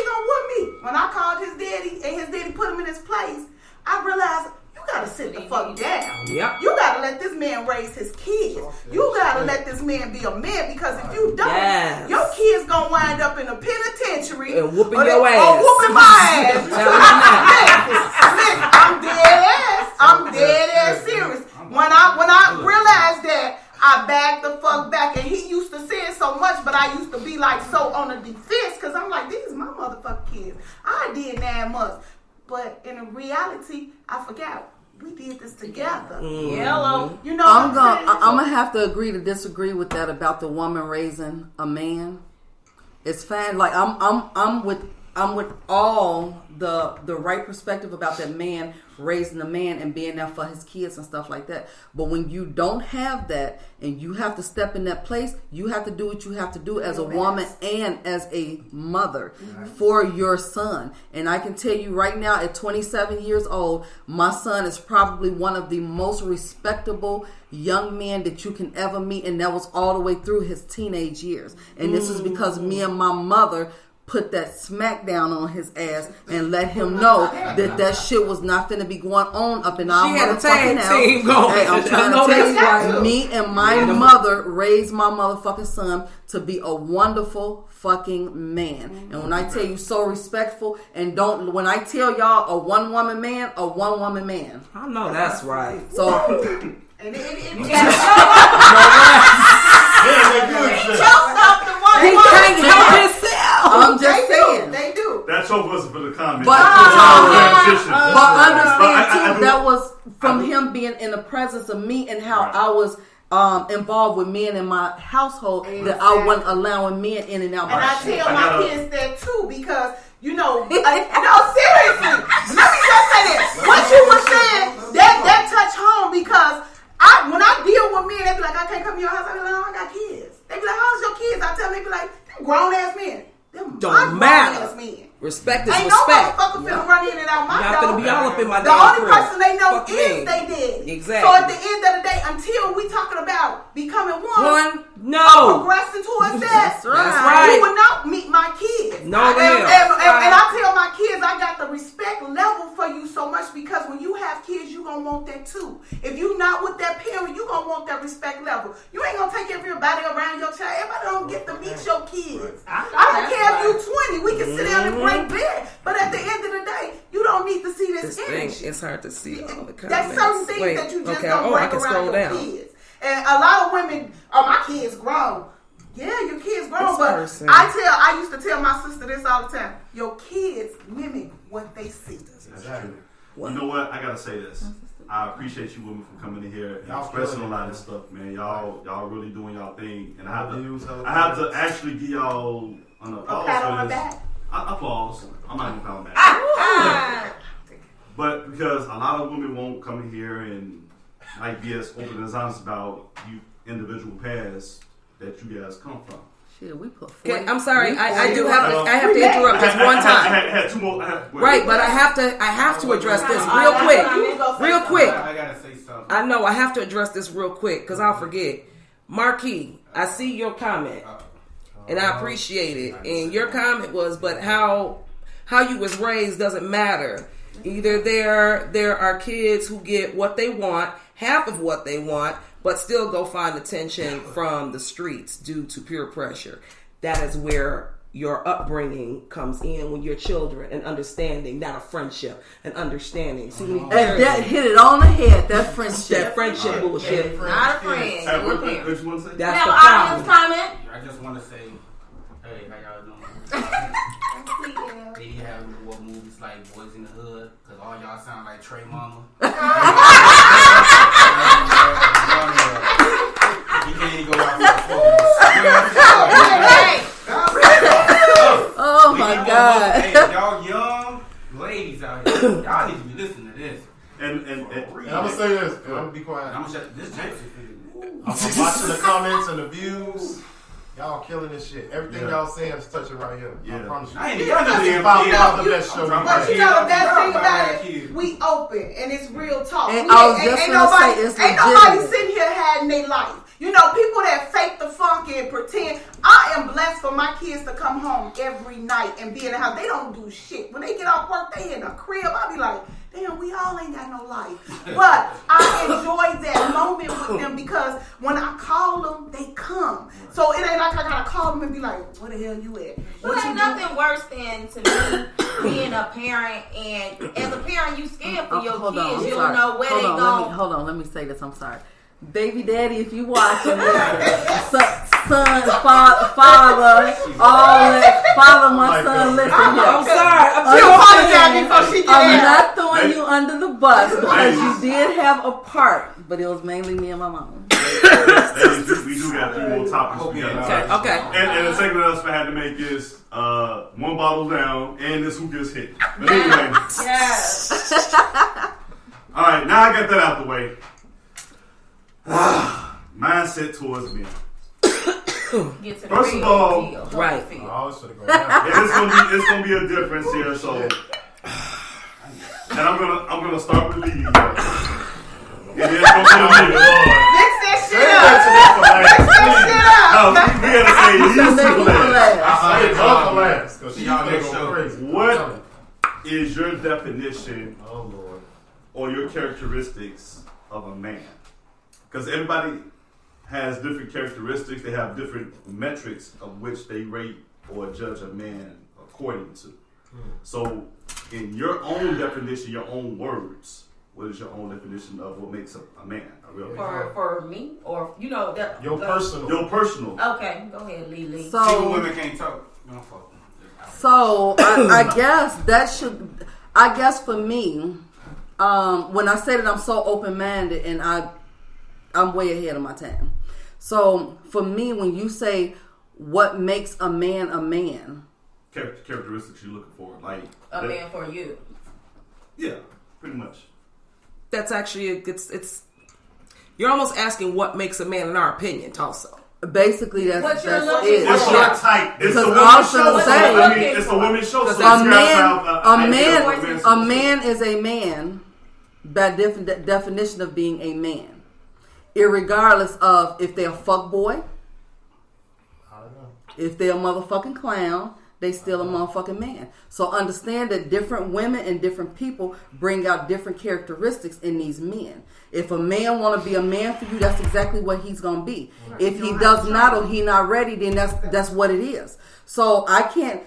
gonna whoop me. When I called his daddy, and his daddy put him in his place, I realized, you gotta sit the fuck down. Yep. You gotta let this man raise his kids. You gotta let this man be a man, because if you don't, your kids gonna wind up in a penitentiary and whooping your ass. Or whooping my ass. I'm dead ass serious. When I realized that, I backed the fuck back, and he used to say it so much, but I used to be like so on the defense, because I'm like, these my motherfucking kids. I did 9 months. But in reality, I forgot we did this together. Yellow. You know, I'm gonna have to agree to disagree with that about the woman raising a man. It's fine. Like I'm with all the right perspective about that man raising a man and being there for his kids and stuff like that. But when you don't have that and you have to step in that place, you have to do what you have to do as a woman and as a mother for your son. And I can tell you right now, at 27 years old, my son is probably one of the most respectable young men that you can ever meet, and that was all the way through his teenage years. And this is because me and my mother put that smack down on his ass and let him know that shit was not finna be going on up in our motherfucking house. Hey, I'm trying to tell you, me and my mother raised my motherfucking son to be a wonderful fucking man. And when I tell you so respectful, and when I tell y'all a one woman man. I know that's right. So And it he can't help himself. I'm just saying. They do. That choke wasn't for the comment. But understand too, that was from him being in the presence of me and how I was involved with men in my household, that I wasn't allowing men in and out. And I tell my kids that too, because seriously, let me just say this. What you were saying, that touched home, because when I deal with men, they be like, I can't come to your house. I be like, oh, I got kids. They be like, how's your kids? I tell them, they be like, them grown ass men. Them don't matter. Grown ass men. Respect is ain't respect. Ain't no motherfucker finna run in and out my door. Not gonna be all up in my The damn only crib. person they know Fuck is me. they did. Exactly. So at the end of the day, until we talking about becoming one, no. progressing towards that, That's right. you will not meet my kids. No, and right. I tell my kids, I got the respect level for you so much, because when you have kids, you gonna want that too. If you not with that parent, you gonna want that respect level. You ain't gonna take everybody around your child. Everybody don't get to meet your kids. I don't care if you 20. We can sit down and break bed. But at the end of the day, you don't need to see this energy. It's hard to see all the comments. There's certain things that you just don't I bring can around scroll your down. kids. And a lot of women, my kids grown. Yeah, your kids grown, but person. I used to tell my sister this all the time. Your kids mimic what they see. Exactly. You know what? I gotta say this. I appreciate you women for coming in here and expressing a lot of stuff, man. Y'all really doing y'all thing, and I have to actually give y'all an applause pat on for the this. back. Applause. I'm not gonna pat on back. But because a lot of women won't come in here and like be as open and as honest about you individual paths that you guys come from. Shit, we put. Okay, I'm sorry. I have to interrupt just one time. I had two more. Right, but I have to address this real quick. I gotta say something. I know I have to address this real quick because I'll forget. Marquis, I see your comment, and I appreciate it. And your comment was, but how you was raised doesn't matter. Either there are kids who get what they want, half of what they want, but still go find attention from the streets due to peer pressure. That is where your upbringing comes in, when you're children, and understanding, not a friendship, and understanding. See, and that hit it on the head. That friendship. That friendship bullshit. Not a friend. What you want to say? That's the audience problem. comment. I just want to say, hey, how y'all doing? They have what movies like Boys in the Hood, because all y'all sound like Trey Mama. You can't even go out Oh my God. Hey, y'all young ladies out here, y'all need to be listening to this. And I'm gonna say this. I'm gonna be quiet. I'm gonna shut this James. I'm watching the comments and the views. Y'all killing this shit. Everything y'all saying is touching right here. I promise you. I ain't even done It's about the best show. But you know the best thing about it, we open and it's real talk. And I was just gonna say it's ain't nobody legitimate. sitting here hiding their life. You know, people that fake the funk and pretend. I am blessed for my kids to come home every night and be in the house. They don't do shit. When they get off work, they in a crib. I be like, damn, we all ain't got no life. But I enjoy that moment with them, because when I call them, they come. So it ain't like I gotta call them and be like, where the hell you at? Well, ain't nothing worse than, to me, being a parent, and as a parent, you scared for your kids. You don't know where they go. Hold on, let me say this. I'm sorry. Baby daddy, if you watching this, son, father, all that, father, my son, listen here. I'm sorry. She'll apologize before she I'm get out. not throwing you under the bus because you did have a part, but it was mainly me and my mom. We do got 3 more topics we got. Okay. And the second announcement I had to make is 1 bottle down, and this who gets hit. But anyway. Yes. All right, now I got that out the way. Mindset towards men. Get to the First of real all, deal. right. Oh, it's gonna go down. Yeah, it's gonna be a difference here. So, and I'm gonna start with Lee. And then it's gonna be me. Mix that shit No, up. we gotta say you for last. I say her for last because she's Y'all gonna next go show. crazy. What is your definition Oh Lord. or your characteristics of a man? Because everybody has different characteristics. They have different metrics of which they rate or judge a man according to. So, in your own definition, your own words, what is your own definition of what makes a man a real man? For me, or that Your personal. Your personal. Okay, go ahead, Lily. Even So, women can't talk. No fuck. I guess that should. I guess for me, when I say that I'm so open-minded and I'm way ahead of my time. So for me, when you say what makes a man, Characteristics you're looking for, like a man for you. Yeah, pretty much. That's actually it's. You're almost asking what makes a man in our opinion, also. basically that's What you're it. looking It's for. your type. It's the Because women's I was show. gonna So, say- I mean, it's the women's show. So A man is a man by definition of being a man, irregardless of if they're a fuck boy, I don't know. if they're a motherfucking clown, they still a motherfucking man. So understand that different women and different people bring out different characteristics in these men. If a man want to be a man for you, that's exactly what he's gonna be. If he does not or he not ready, then that's what it is. So I can't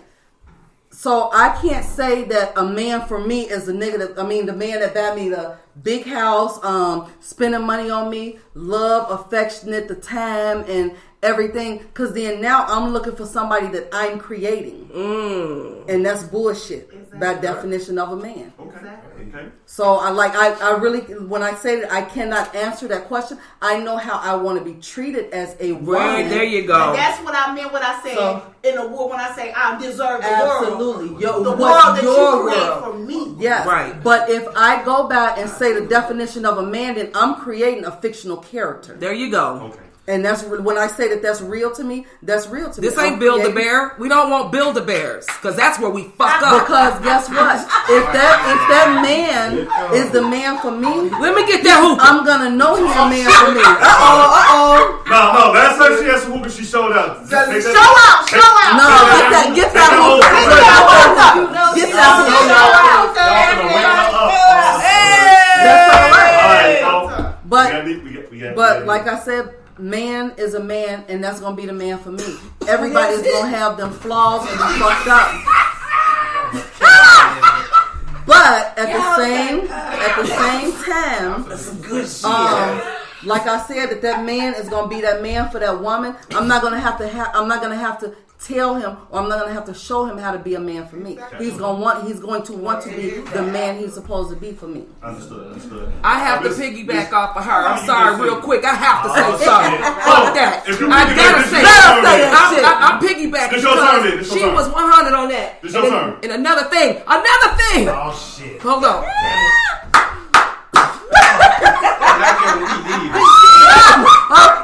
say that a man for me is a nigga that, I mean, the man that buy me the big house, spending money on me, love, affectionate, the time and everything. Because then now I'm looking for somebody that I'm creating. And that's bullshit by definition of a man. Okay. So I really, when I say that I cannot answer that question, I know how I want to be treated as a woman. Right, there you go. And that's what I meant when I said in the world, when I say I deserve the Absolutely. world. The world What that your you create world. for me. Yes. Right. But if I go back and say the definition of a man, then I'm creating a fictional character. There you go. Okay. And that's when I say that that's real to me, that's real to me. This ain't Build-A-Bear. We don't want Build-A-Bears because that's where we fuck up. Because guess what? If that man is the man for me, Let me get that hoop. I'm gonna know he's a man for me. No, last time she had some hookah, she showed out. Show out. No, get that hoop. Get that hoop. That's all right. But like I said, man is a man, and that's gonna be the man for me. Everybody's gonna have them flaws and be fucked up. But at the same time, like I said, that man is gonna be that man for that woman. I'm not gonna have to tell him, or I'm not gonna have to show him how to be a man for me. He's going to want to be the man he's supposed to be for me. Understood. I have to piggyback off of her. I'm sorry, real quick. I have to say something. Fuck that. If you I gotta say piggyback, it. I'm piggybacking It's your turn, because it's your she turn. was 100 on that. It's your turn. And another thing. Oh shit. Hold on.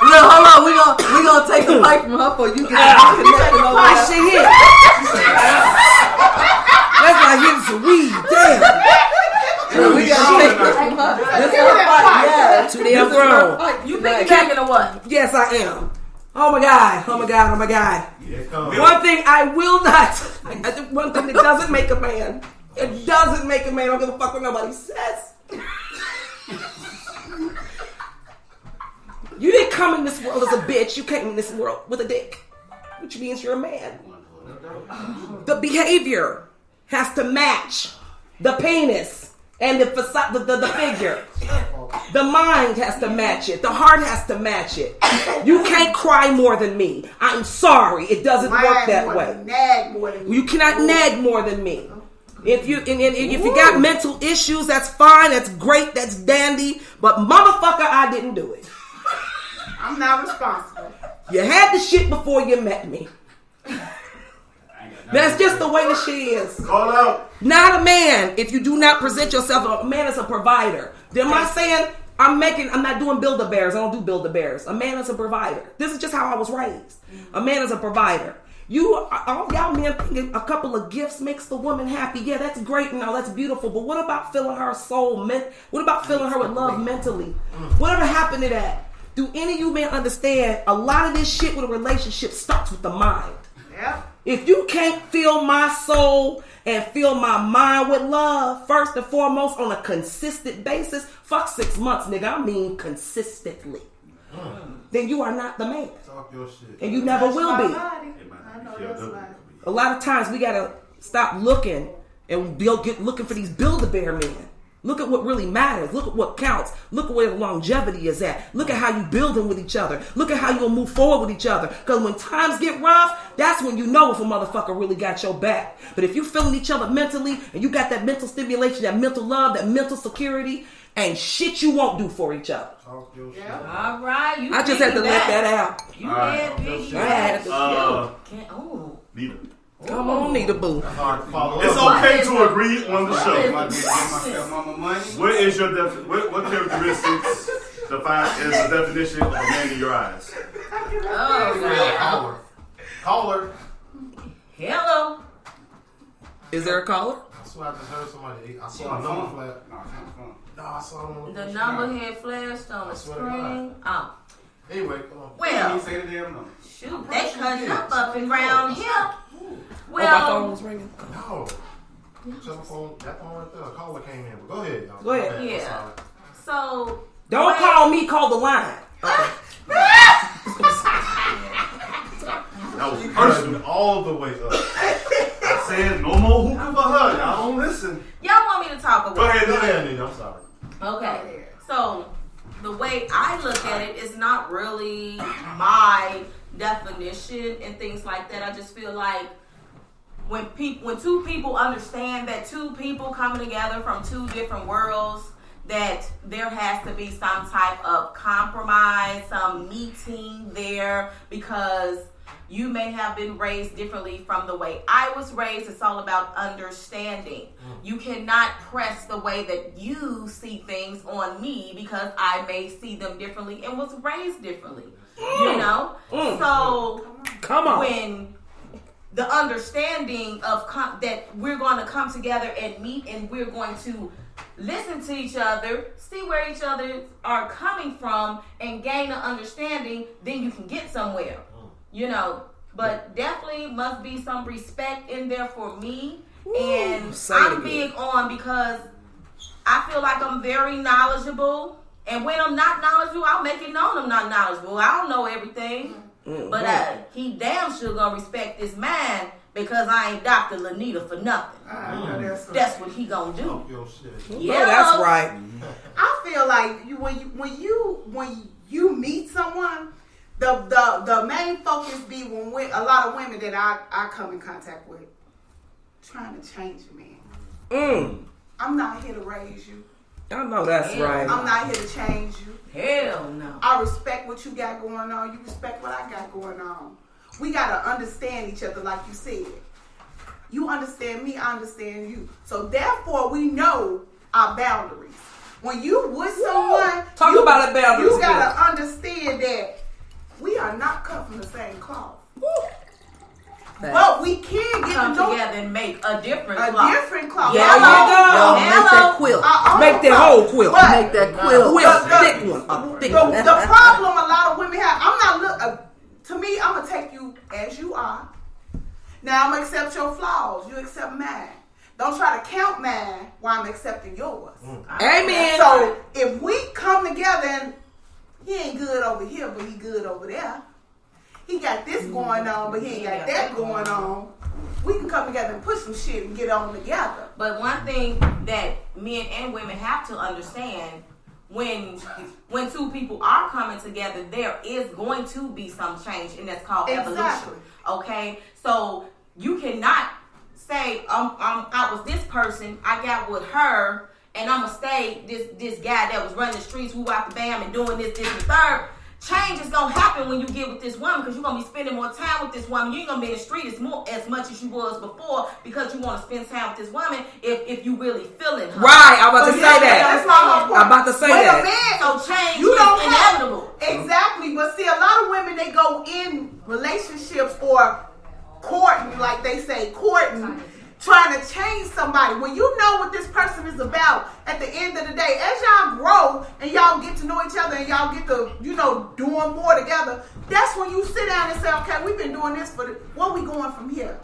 Look, hold on, we gonna take the mic from her for you get connected over Why there. she hit? That's like hitting some weed. Damn. We gotta take this from her. This is her fight, yeah. Too damn grown. You piggybacking or what? Yes, I am. Oh my God. Here it comes. One thing I will not. One thing that doesn't make a man. It doesn't make a man. I don't give a fuck what nobody says. You didn't come in this world as a bitch. You came in this world with a dick, which means you're a man. The behavior has to match the penis and the facade, the figure. The mind has to match it. The heart has to match it. You can't cry more than me. I'm sorry. It doesn't work that way. Nag more than me. You cannot nag more than me. If you got mental issues, that's fine. That's great. That's dandy. But motherfucker, I didn't do it. I'm not responsible. You had the shit before you met me. That's just the way the shit is. Call out. Not a man if you do not present yourself. A man is a provider. Am I saying I'm not doing Build-A-Bears. I don't do Build-A-Bears. A man is a provider. This is just how I was raised. A man is a provider. All y'all men thinking a couple of gifts makes the woman happy. Yeah, that's great and all. That's beautiful. But what about filling her soul? What about filling her with love mentally? Whatever happened to that? Do any of you men understand a lot of this shit with a relationship starts with the mind? Yeah. If you can't fill my soul and fill my mind with love, first and foremost, on a consistent basis, fuck 6 months, nigga. I mean consistently. Then you are not the man. Talk your shit. And you never will be. A lot of times we gotta stop looking and looking for these Build-A-Bear men. Look at what really matters. Look at what counts. Look at where the longevity is at. Look at how you building with each other. Look at how you'll move forward with each other. Because when times get rough, that's when you know if a motherfucker really got your back. But if you feeling each other mentally and you got that mental stimulation, that mental love, that mental security, and shit you won't do for each other. Talk your shit. All right. I just had to let that out. You had Biggie. I had to. Nita. Come on, Nita Boo. It's okay to agree on the show. Give my stepmama money. What is your what characteristics define as the definition of a man in your eyes? Oh, Caller. hello. Is there a caller? I swear I just heard somebody. I saw a number flat. No, I saw them. The number had flashed on the swear to screen. Oh. Anyway, come on. Well, Say the damn number. shoot, they cutting up and round here. My phone Well, was ringing. No. That phone right there. A caller came in. But go ahead. Y'all. Go ahead. yeah. So Don't call me, call the line. Okay. That was personal. All the way up. I said no more hooping for her. Y'all don't listen. y'all want me to talk about? Go ahead, Go go ahead. ahead, Nita. I'm sorry. Okay. So the way I look at it is not really my definition and things like that. I just feel like when two people understand that two people coming together from two different worlds, that there has to be some type of compromise, some meeting there, because you may have been raised differently from the way I was raised. It's all about understanding. You cannot press the way that you see things on me because I may see them differently and was raised differently. You know? So Come on. when the understanding of that we're going to come together and meet and we're going to listen to each other, see where each other are coming from, and gain an understanding, then you can get somewhere. You know, but definitely must be some respect in there for me. And I'm big on, because I feel like I'm very knowledgeable. And when I'm not knowledgeable, I'll make it known I'm not knowledgeable. I don't know everything. But he damn sure gonna respect this man, because I ain't Dr. Lanita for nothing. That's what he gonna do. Talk your shit. Yeah, that's right. I feel like when you meet someone, the main focus be when a lot of women that I come in contact with trying to change a man. I'm not here to raise you. I know that's right. I'm not here to change you. Hell no. I respect what you got going on. You respect what I got going on. We gotta understand each other, like you said. You understand me, I understand you. So therefore, we know our boundaries. When you with someone, Talk about the boundaries. You gotta understand that we are not cut from the same cloth. But we can get Come to know together and make a different a cloth. different cloth. There you go. Make that quilt. Make that whole quilt. But Make that quilt. Thick one. A thick one. the problem a lot of women have, I'm not to me, I'm gonna take you as you are. Now I'm gonna accept your flaws. You accept mine. Don't try to count mine while I'm accepting yours. Amen. So if we come together and he ain't good over here, but he good over there. He got this going on, but he ain't got that going on. We can come together and push some shit and get on together. But one thing that men and women have to understand, when two people are coming together, there is going to be some change, and that's called evolution. Okay, so you cannot say I'm out with this person, I got with her, and I'ma stay this guy that was running the streets, who out the bam and doing this and third. Change is gonna happen when you get with this woman, because you're gonna be spending more time with this woman. You ain't gonna be in the street as much as you was before, because you want to spend time with this woman if you really feeling her. Right, I'm about to say that. That's my point. I'm about to say that. Man, so change you is don't inevitable. Exactly, but see, a lot of women, they go in relationships or courting, like they say, trying to change somebody. When you know what this person is about, at the end of the day, as y'all grow and y'all get to know each other and y'all get to, doing more together, that's when you sit down and say, okay, we've been doing this where we going from here?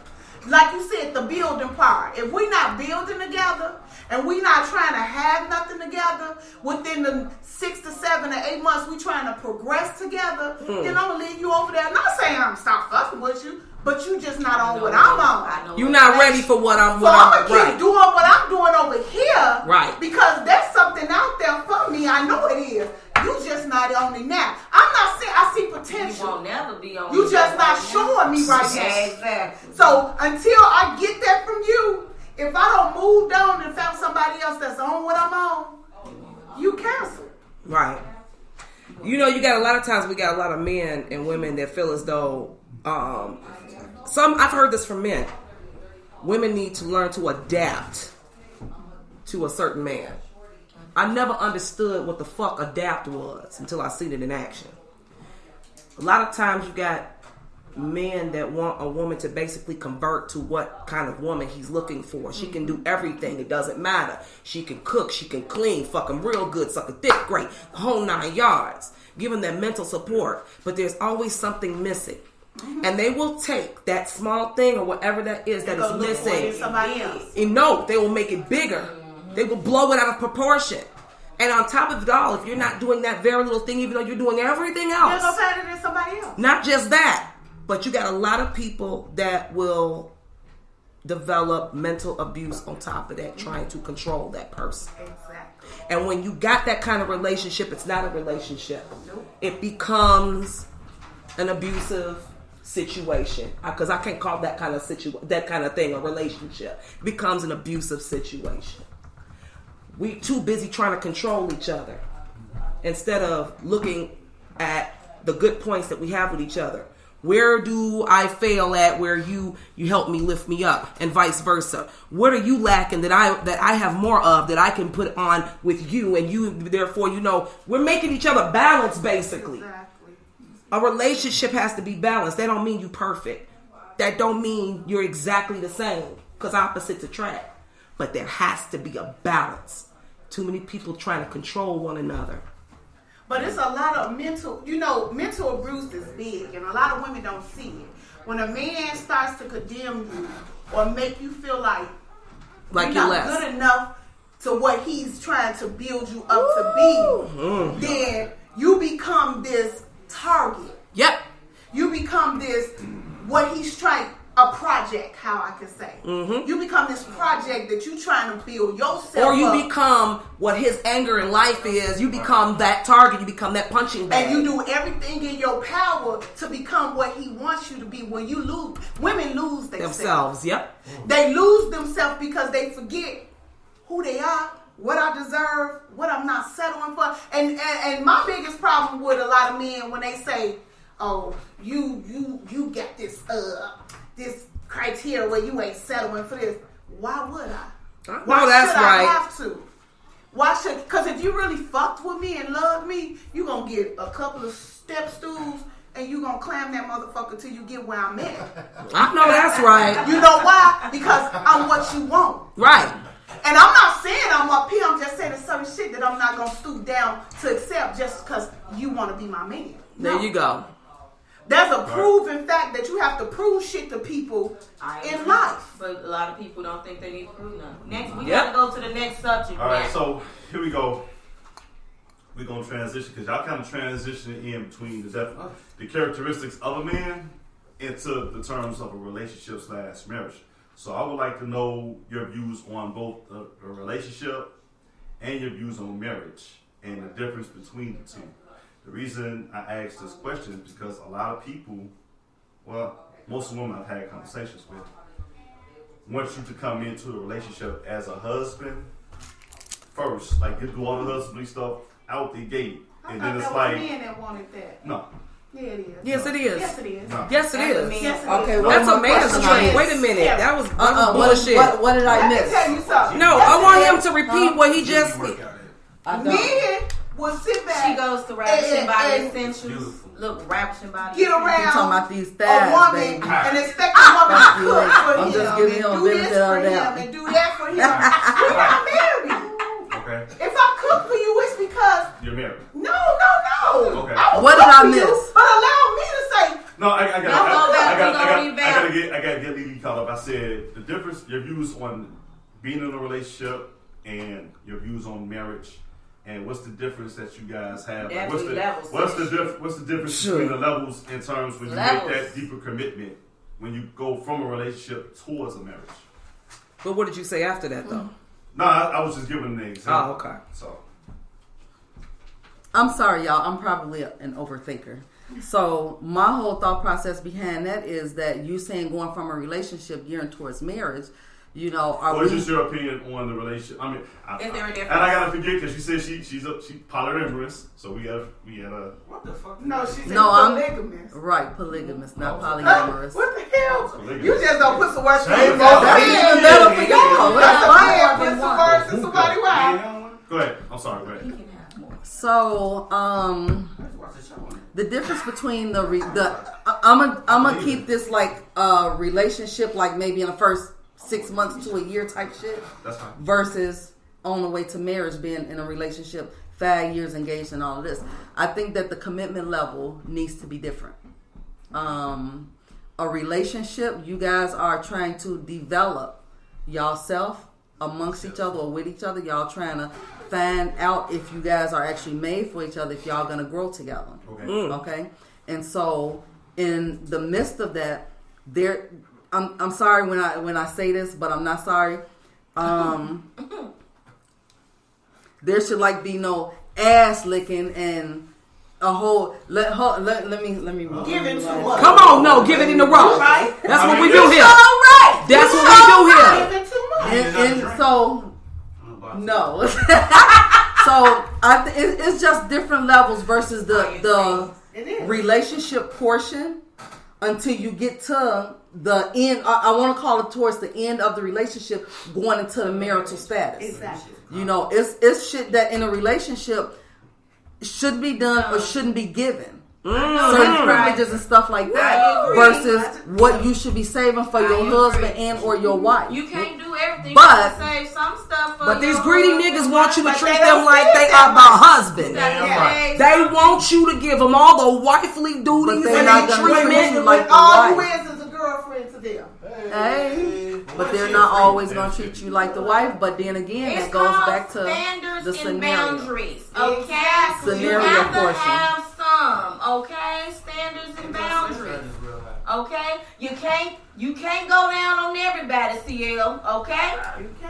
Like you said, the building part. If we not building together and we not trying to have nothing together, within the 6 to 7 to 8 months we trying to progress together, then I'm gonna leave you over there. I'm not saying I'm stop fucking with you, but you just not on what I'm on. You're not ready for what I'm gonna keep doing what I'm doing over here. Right. Because there's something out there for me. I know it is. You just not on me now. I'm not saying I see potential. You won't never be on You just not showing me right now. Exactly. So until I get that from you, if I don't move down and found somebody else that's on what I'm on, you cancel. Right. You got a lot of times, we got a lot of men and women that feel as though I've heard this from men. Women need to learn to adapt to a certain man. I never understood what the fuck adapt was until I seen it in action. A lot of times you got men that want a woman to basically convert to what kind of woman he's looking for. She can do everything. It doesn't matter. She can cook. She can clean. Fuck him real good. Suck a dick great. The whole 9 yards. Give him that mental support. But there's always something missing. And they will take that small thing or whatever that is that is missing. Somebody else. And no, they will make it bigger. They will blow it out of proportion. And on top of it all, if you're not doing that very little thing, even though you're doing everything else, you're gonna find it in somebody else. Not just that, but you got a lot of people that will develop mental abuse on top of that, trying to control that person. Exactly. And when you got that kind of relationship, it's not a relationship. It becomes an abusive situation, because I can't call that kind of thing a relationship. It becomes an abusive situation. We too busy trying to control each other instead of looking at the good points that we have with each other. Where do I fail at where you help me lift me up, and vice versa? What are you lacking that I have more of that I can put on with you, and you therefore we're making each other balanced basically. Exactly. A relationship has to be balanced. That don't mean you perfect. That don't mean you're exactly the same, because opposites attract. But there has to be a balance. Too many people trying to control one another. But it's a lot of mental abuse is big, and a lot of women don't see it. When a man starts to condemn you or make you feel like you're not less good enough to what he's trying to build you up to be, then you become this target. Yep. You become this, what he's trying, a project, how I can say. Mm-hmm. You become this project that you're trying to build yourself up. Or you up. become what his anger in life is. You become that target. You become that punching bag. And you do everything in your power to become what he wants you to be. When you lose, women lose themselves. Yep. They lose themselves because they forget who they are, what I deserve, what I'm not settling for. And my biggest problem with a lot of men when they say, "Oh, you got this criteria where you ain't settling for this." Why would I? Why that's should right. I have to? Why should? Because if you really fucked with me and loved me, you gonna get a couple of step stools and you gonna climb that motherfucker till you get where I'm at. I know that's right. You know why? Because I'm what you want. Right. And I'm not saying I'm up here. I'm just saying there's certain shit that I'm not gonna stoop down to accept just because you want to be my man. No. There you go. There's a proven fact that you have to prove shit to people in life. But a lot of people don't think they need to prove nothing. Next, we gotta go to the next subject. All right, so here we go. We're gonna transition because y'all kind of transition in between the characteristics of a man into the terms of a relationship / marriage. So I would like to know your views on both a relationship and your views on marriage. and the difference between the two. The reason I asked this question is because a lot of people, well, most women I've had conversations with, want you to come into a relationship as a husband first, like get do all the husbandly stuff out the gate, and then it's like men that wanted that. no. Yeah, it is. Yes, it is. Yes, it is. No. Yes, it is. Yes, it Okay, is. well, That's my a man's question trait. is- Wait a minute. Yeah. That was bullshit. What did I Let me miss? tell you something. No, Yes, I want it him is. to repeat what he just. I don't. Men will sit back. She goes to ravishing body and essentials. Beautiful. Look, ravishing body get essentials. You talking around about these a thighs, woman baby. and expect a woman to cook for I'm him just giving him a and do benefit this of for the him doubt. and do that for him. We're not married. Okay, If I cook for you, it's because you're married. no. Okay. I will What cook did I for miss? You, but allow me to say, No, I Let's go back. gotta get Lily caught up. I said the difference, your views on being in a relationship and your views on marriage, and what's the difference that you guys have? Like, what's the difference between the levels in terms when you make that deeper commitment when you go from a relationship towards a marriage? But what did you say after that, though? No, I was just giving an example. Oh, okay. So I'm sorry, y'all. I'm probably an overthinker. So my whole thought process behind that is that you saying going from a relationship gearing towards marriage, you know, what is just your opinion on the relationship? I mean, Is there a difference? and I gotta forget because she said she's polyamorous, so we had a What the fuck? no, she's I'm polygamous. right, polygamous, not polyamorous. What the hell? Polygamous. You just don't put some words in Shame somebody's on That's me. even better for y'all. That's fine. mouth. Put some words in somebody's mouth. Go ahead. I'm sorry. Go ahead. You can have more. So, Let's watch the show on it. the difference between I'm gonna keep this like a relationship, like maybe in the first 6 months to a year type shit, That's fine. versus on the way to marriage, being in a relationship 5 years engaged and all of this. I think that the commitment level needs to be different. A relationship, you guys are trying to develop yourself amongst each other or with each other. Y'all trying to find out if you guys are actually made for each other, if y'all gonna grow together. Okay. Okay, and so in the midst of that, I'm sorry when I say this, but I'm not sorry. There should like be no ass licking and a whole let me Give it to us. Come on, no, give it in the raw. Right? That's what we do here. All right. That's what we do here. Give it to us. and so no. So it's just different levels versus the It is. relationship portion until you get to the end. I want to call it towards the end of the relationship, going into the marital status. Exactly. You know, it's shit that in a relationship should be done or shouldn't be given. Certain privileges and stuff like that versus what you should be saving for your husband and or your wife. You can't do everything. But- you have to save some stuff for But these your greedy husband. niggas want you to But treat they them don't like see they it that are the way. husband. You gotta Damn right. save They some- want you to give them all the wifely duties they're and not they gonna treat treatment. you like the All you wife. is a girlfriend to them. Hey, but they're not always gonna treat you like the wife. But then again, It's that goes called back to standards the and scenario. boundaries. Okay, Exactly. you Scenario have to portion. have some. Okay, standards and boundaries. Okay, you can't go down on everybody, CL. Okay,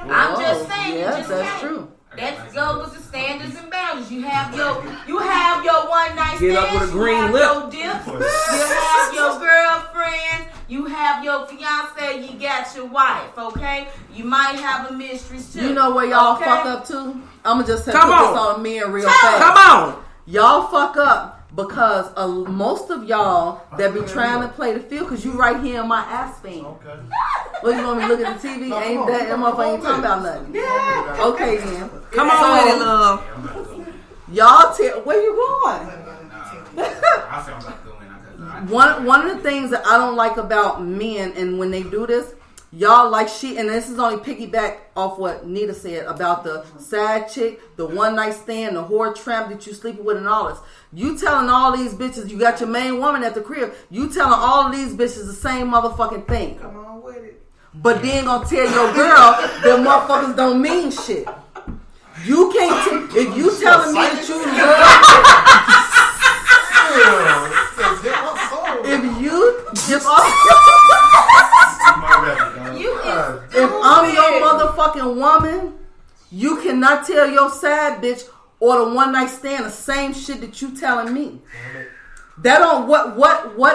I'm just saying. Yeah, you just that's can't. true. Let's go with the standards and boundaries. You have your one night Get stand. up with a green you have lip. your dip. You have your girlfriend. You have your fiance. You got your wife. Okay, you might have a mistress too. You know where y'all okay? fuck up too? I'm gonna just put Come this on. on men real fast. Come on. Y'all fuck up because most of y'all that be trying to play the field, because you right here in my ass fan. Okay. What, you want me to look at the TV? No, Ain't come that on, motherfucker ain't come talking on. about nothing. Yeah. Okay then. Come on So, with it, love. Y'all tell where you going? I say I'm not doing it. One of the things that I don't like about men, and when they do this, y'all like and this is only piggyback off what Nita said about the side chick, the one night stand, the whore tramp that you sleeping with and all this. You telling all these bitches, you got your main woman at the crib, you telling all of these bitches the same motherfucking thing. Come on with it. But then gonna tell your girl that motherfuckers don't mean shit. You can't if you telling me that you love if you just if I'm your motherfucking woman, you cannot tell your side bitch or the one night stand, the same shit that you telling me. That don't what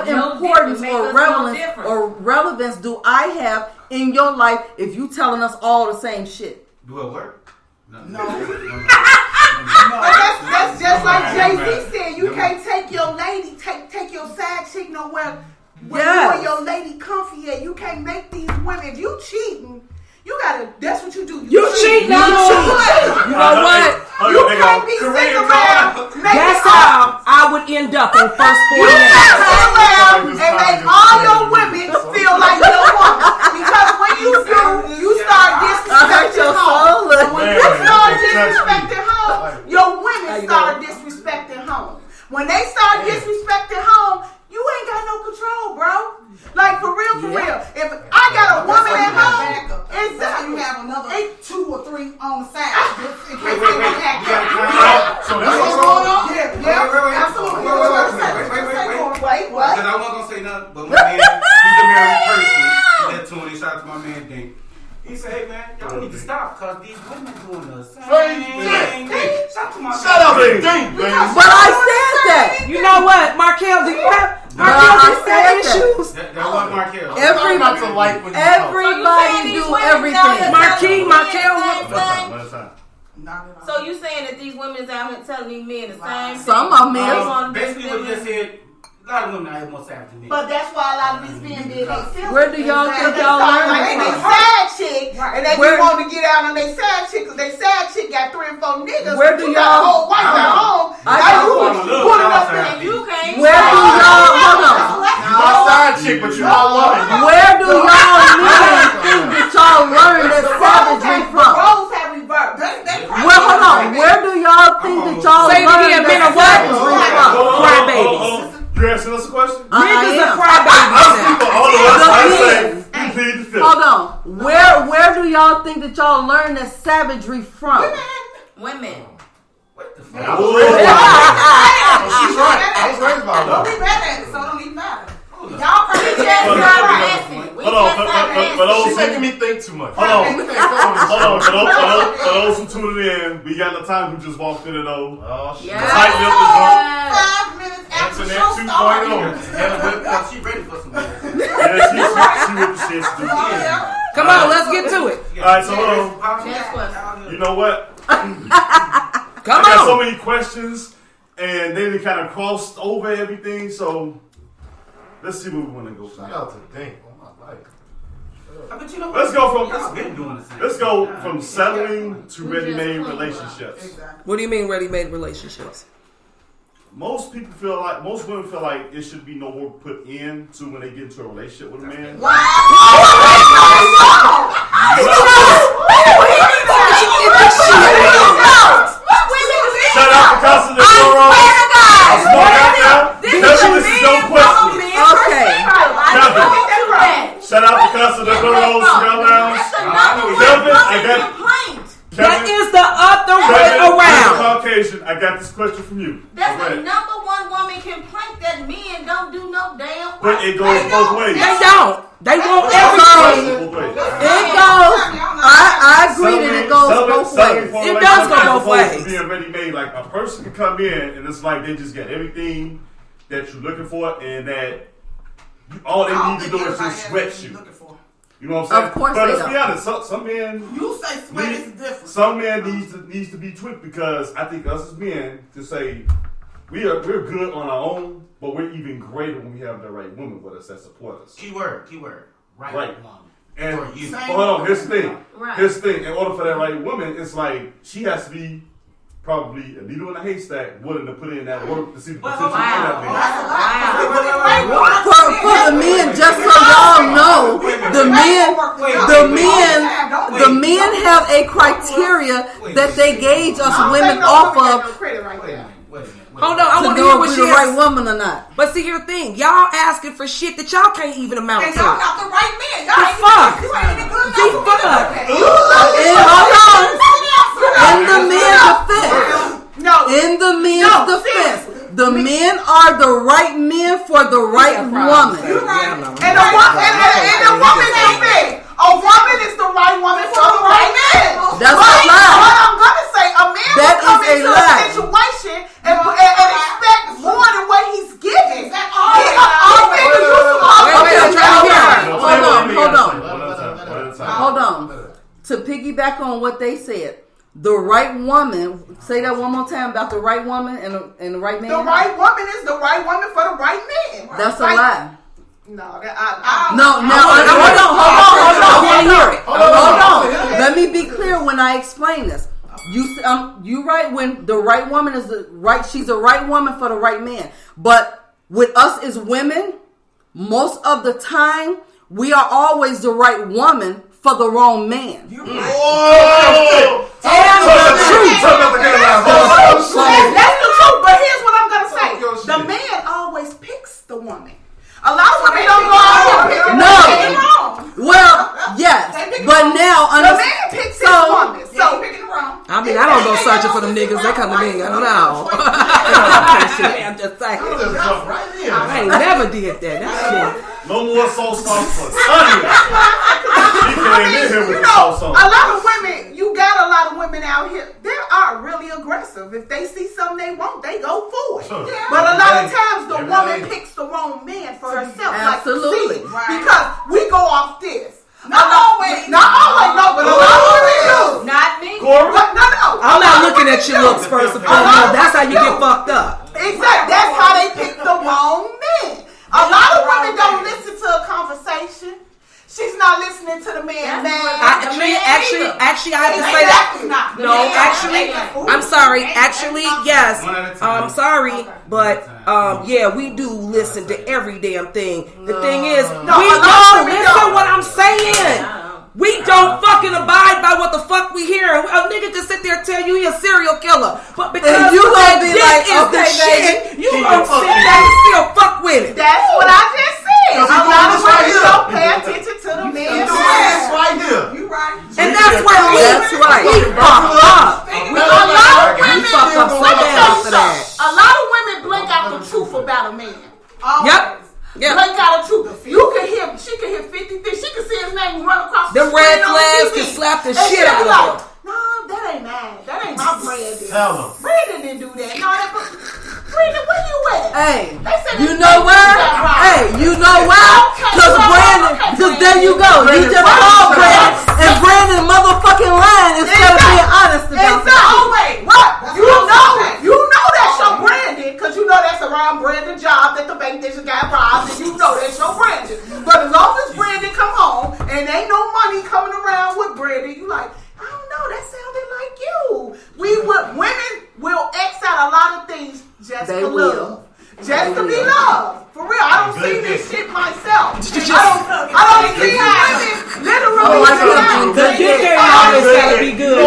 No importance difference. or relevance do I have in your life if you telling us all the same shit? Do it work? No. But that's just like Jay-Z said. You can't take your lady, take your side chick nowhere where you and your lady comfy at. You can't make these women. If you cheating, you gotta. That's what you do. You cheat, no. You know what? You can't be sitting around. That's how I would end up on first 48. You can't sit around and make all your women feel like your woman. Because when you do, you start disrespecting home. When you start disrespecting home, your women start disrespecting home. When they start disrespecting home, you ain't got no control, bro. Like for real. If I got a woman at home, exactly. You have another 2 or 3 on the side. Wait. So that's what's going on? Yeah, absolutely. Wait, what? Because I wasn't going to say nothing, but my man, he's a married person. He had 20 shots to my man, Dink. He said, hey, man, y'all need to stop because these women doing the same thing. Shout out to Dink, But I said that. You know what, Markel? Do you have issues? That wasn't Markel. Everybody to like when you Everybody do everything. Markel. So you saying that these women's out here telling these men the same thing? Some of them is. Basically what you just said, a lot of women out here more savage than me. But that's why a lot of these men did they feel. Where do y'all think y'all Like learn they from? side chick, and they be wanting to get out on their side chick because they side chick got 3 or 4 niggas. Where do you got a y'all- whole wife at home? I Now got you one. put it up And you can't. Where do y'all hold on? my side chick, but you not loving it. Where do y'all men think that y'all learn that savagery from? Roles have reversed. Well, hold on. Where do y'all think that y'all Say it learn again, that men are what? savagery from? Crybabies. You asking us a question? Niggas are I crybabies. speak for all of us. I say, you plead the fifth. Hold on. Where do y'all think that y'all learn that savagery from? Women. What the fuck? I was raised by her. She's right. I was raised by Don't her. be mad at it, so it don't even matter. Y'all probably just started asking. We Hold on, just started but asking. She's making me think too much. Hold on. Let me think. Hold on. For those who tuned in, we got Latanya who just walked in the door. Oh, shit. Yeah. Tighten up the 5 minutes after the Internet show started. 2.0. Hella whipped up. She ready for some door. Yeah, she with the shit to do. Come on, let's get to it. Alright, so hold on. Next question. You know what? Come I got so on. many questions, and then they kind of crossed over everything. So let's see where we want to go. Shout out to Dink. Oh, my life. But you know what? Let's go Y'all from been doing the same. let's go from settling to ready-made relationships. What do you mean ready-made relationships? Most women feel like it should be no work put into when they get into a relationship with a man. Shout out to Casa de Toro. I smoke out now. Devin, this is your question. Okay. Shout out to Casa de Toro, Cigar Lounge. Devin, I got That is the other way around. Caucasian, I got this question from you. That's Go the ahead. number one woman complaint that men don't do no damn But it goes both ways. They don't. They want It everything. goes both ways. It goes. I agree that it goes both ways. It does go both ways. Being ready made, like a person can come in and it's like they just get everything that you're looking for, and that all they need to do is just sweat you. You know what I'm saying? Of course but they let's don't. be honest. Some men. You say sweat is different. Some man needs to be tweaked, because I think us as men to say we're good on our own, but we're even greater when we have the right woman with us that support us. Keyword. Right woman. And For you. hold on, here's the thing. Right. Here's the thing. In order for that right woman, it's like she has to be probably a needle in a haystack, willing to put in that work to see the potential in that man. For the men, just so y'all know, the men have a criteria that they gauge us women off of Wait a minute. Hold on, I to want to know hear if what we she the right has. woman or not. But see, here's the thing. Y'all asking for shit that y'all can't even amount And to. y'all not the right man. Y'all The ain't fuck? You ain't even good The enough for fuck? me. And hold on. In the men's defense, No. in the men's defense, the men are the right men for the right woman. And the woman is a woman is the right woman for the right man. That's but a lie. what I'm gonna say, a man That come is a into lie. situation and expect more than what he's giving. That Hold on. To piggyback on what they said, the right woman. Say that one more time about the right woman and the right man. The right woman is the right woman for the right man. That's a lie. No, hold on. Let me be clear when I explain this. You right when the right woman is the right. She's the right woman for the right man. But with us as women, most of the time we are always the right woman for the wrong man. Whoa! That's the truth. But here's what I'm gonna say: the man always picks the woman. A lot of women don't go out here picking wrong. Well, yes, but now the man picks his woman. So picking wrong. I mean, I don't go searching for them niggas. They come to me. I don't know. I'm just saying. I ain't never did that. That's shit. No more soul songs for Sunday. She came in here with the soul songs. A lot of women, you got a lot of women out here. They are really aggressive. If they see something they want, they go for it. Sure. But a lot of times the woman picks the wrong man for herself. Absolutely. Because we go off this. Not always. Not always, no, but a lot of women do. Not me. No. I'm not looking at your looks first and foremost. That's how you get fucked up. Exactly. That's how they pick the wrong man. A lot of women don't listen to a conversation. She's not listening to the man. Actually, I have to say that. No, actually, I'm sorry. Actually, yes. I'm sorry, but yeah, we do listen to every damn thing. The thing is, we don't listen what I'm saying. We don't fucking abide by what the fuck we hear. A nigga just sit there and tell you he's a serial killer, but because you gonna be this like, is the shit, you gonna sit there and still fuck with it. That's what I just said. A lot of women don't pay attention to the man. Right here. You right. And that's where we fuck up. We fuck up so bad after that. A lot of women blink out the truth about a man. Yep. Blink out the truth. She can hear 50 things. She can see his name run across the screen red on flags TV. can slap the And shit she'll out be of like, her. no, that ain't mine. That ain't my Brandon. Tell him. Brandon didn't do that. No, that Brandon, where you at? Hey, They said you this know nigga why? got robbed. Hey, you know why? Because Brandon, because there you go. You just called Brandon, and Brandon motherfucking lying instead of being honest about it. What? You know that's your Brandon, because you know that's around Brandon's job that the bank just got robbed, and you know that's your Brandon. But as long as Brandon come home and ain't no money coming around with Brandon, you like, I don't know, that sounded like you. Women will X out a lot of things just They for will. love. Just to be loved. For real, I don't see this shit myself. I don't see women literally The dick ain't always gotta be good.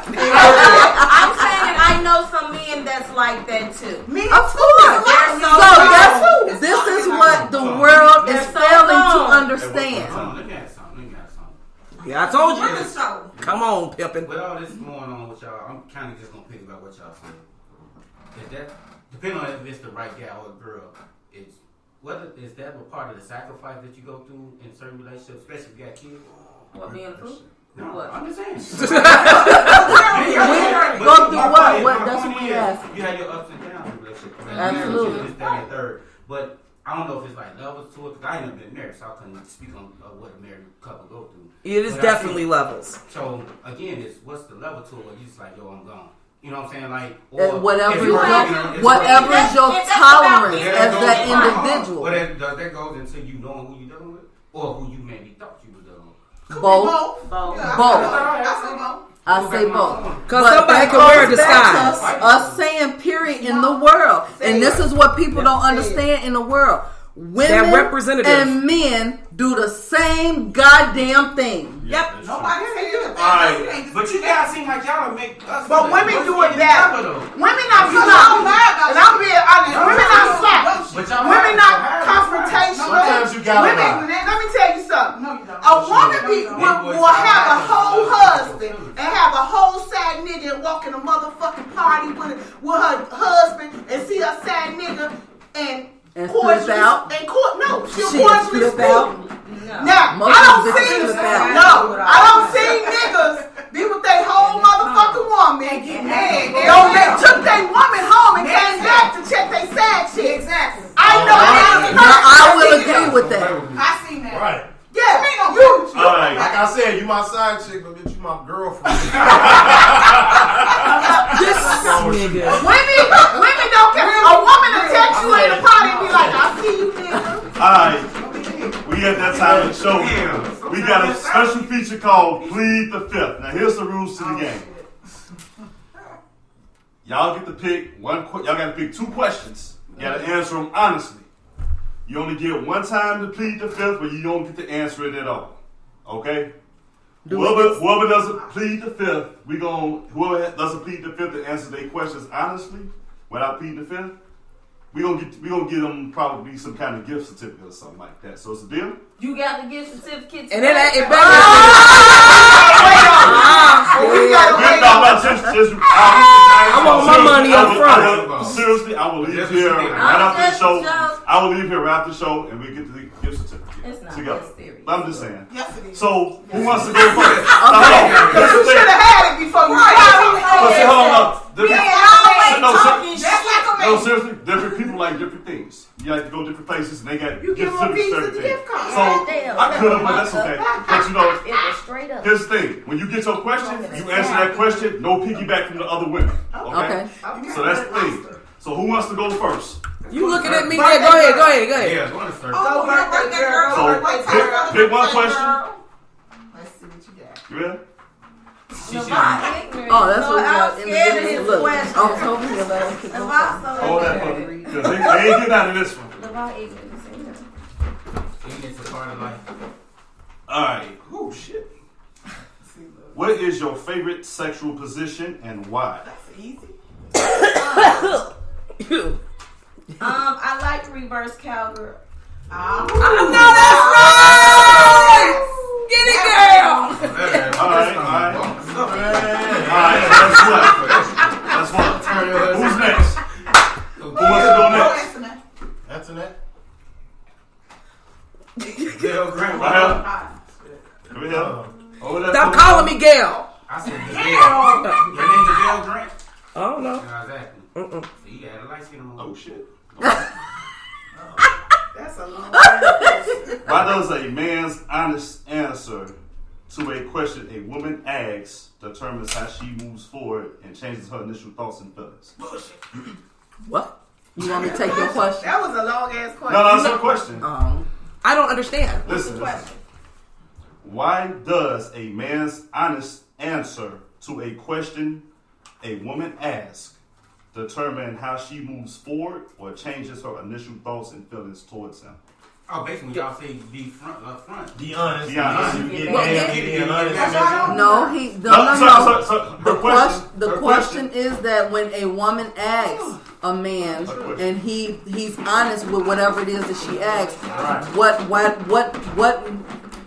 I'm saying I know some men that's like that too. Of course. So this is what the world is failing to understand. Let me ask something. Yeah, I told you this. Come on, Pippin. With all this going on with y'all, I'm kind of just gonna pick about what y'all saying. Is that depending on if it's the right guy or girl? It's whether is that a part of the sacrifice that you go through in certain relationships, especially if you got kids? What, being a fool? No, What? I'm just saying. Go through what? That's what we ask. You have your ups and downs in relationships. Absolutely. This, that, and third. But I don't know if it's like levels to it, because I ain't never been married, so I couldn't speak on what a married couple go through. It is definitely levels. So again, it's what's the level to it? You just like, yo, I'm gone. You know what I'm saying? Like, Whatever if is you're your tolerance as that individual. But that goes into you knowing who you're dealing with, or who you maybe thought you were dealing with. Both. I say both. Because somebody can wear a disguise. Us saying period in the world. And this is what people don't understand in the world. Women and men do the same goddamn thing. Yep. Nobody say it. Alright. But you guys seem like y'all make us. But women do it better. Women not Because sloppy. I'm mad about And I'm being honest. Women not sloppy. But y'all Women have- not y'all have- confrontational. Sometimes you gotta Women, lie. let me tell you something. No, you don't. A woman will have a whole husband and have a whole sad nigga and walk in a motherfucking party with her husband and see her sad nigga and flip out. She'll She'll cordially flip out. Now, Most I don't of the see flip out. niggas be with their whole motherfucking woman woman And get mad. took their woman home and came back to check their side chick. Exactly. I know that. Now I will agree with that. I seen that. Right. Yeah, All right. Like I said, you my side chick, but bitch, you my girlfriend. This nigga. Women don't care. A woman will text you in the party and be like, I see you, nigga. Alright, we at that time of the show. We got a special feature called Plead the Fifth. Now here's the rules to the game. Y'all get to pick y'all got to pick 2 questions. You got to answer them honestly. You only get one time to plead the fifth, but you don't get to answer it at all. Okay? Whoever doesn't plead the fifth, whoever doesn't plead the fifth and answers their questions honestly, without pleading the fifth, we gonna give them probably some kind of gift certificate or something like that. So it's a deal. You got the gift certificate. And then it better. I want my money up front. Seriously, I will leave here right after the show. I will leave here right after the show, and we get the gift certificate It's not together. that serious. I'm just saying. Yes, it is. So who wants to go first? Because you should have had it before you started. No, seriously, different people like different things. You like to go different places, and they got You give gift them a piece certificates of the for everything. gift card. So I could have, but that's okay. But you know, It was straight up. here's the thing: when you get your question, you answer that question. No piggyback from the other women. Okay. So that's the thing. So who wants to go first? You looking at me? Yeah, go ahead. Yeah, go to first. Go birthday girl. So pick one question. Let's see what you got. You ready? Oh, that's what we got in the video. Look, I was hoping you let us go. Hold that for me, because they ain't getting out of this one. It's a part of life. All right. Oh shit. What is your favorite sexual position and why? That's easy. I like reverse cowgirl. I know that's right. Get it, girl. All right. That's one. Who's next? Who wants to go next? That's an that. Gail Grant. Right here. Over here. Over there. Stop calling me Gail. I said Gail. Your name's Gail Grant? I don't know. Exactly. So you had a light skin on. Oh shit. That's a long Why does a man's honest answer to a question a woman asks determines how she moves forward and changes her initial thoughts and feelings? What? You want me to take your question? That was a long ass question. No, it's a question. I don't understand. Listen. Why does a man's honest answer to a question a woman asks determine how she moves forward or changes her initial thoughts and feelings towards him? Oh, basically, y'all say be up front. Be honest. Be honest. You get Well, mad, being honest. No, The question is that when a woman asks a man and he's honest with whatever it is that she asks, what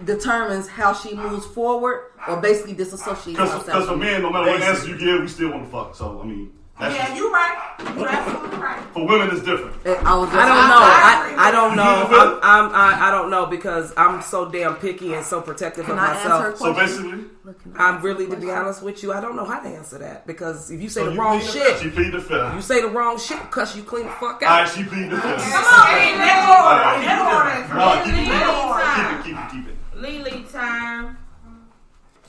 determines how she moves forward or basically disassociates herself. Because for men, no matter what answer you give, we still want to fuck. So I mean, that's You're right. You're absolutely right. for women, it's different. I don't know. I don't know because I'm so damn picky and so protective of myself. So basically, I'm really, to be honest with you, I don't know how to answer that because if you say the wrong shit, she plead the fifth. you say the wrong shit, cuss you clean the fuck All right, out. she plead the fifth. Come on, in that order. Keep it. Lily time.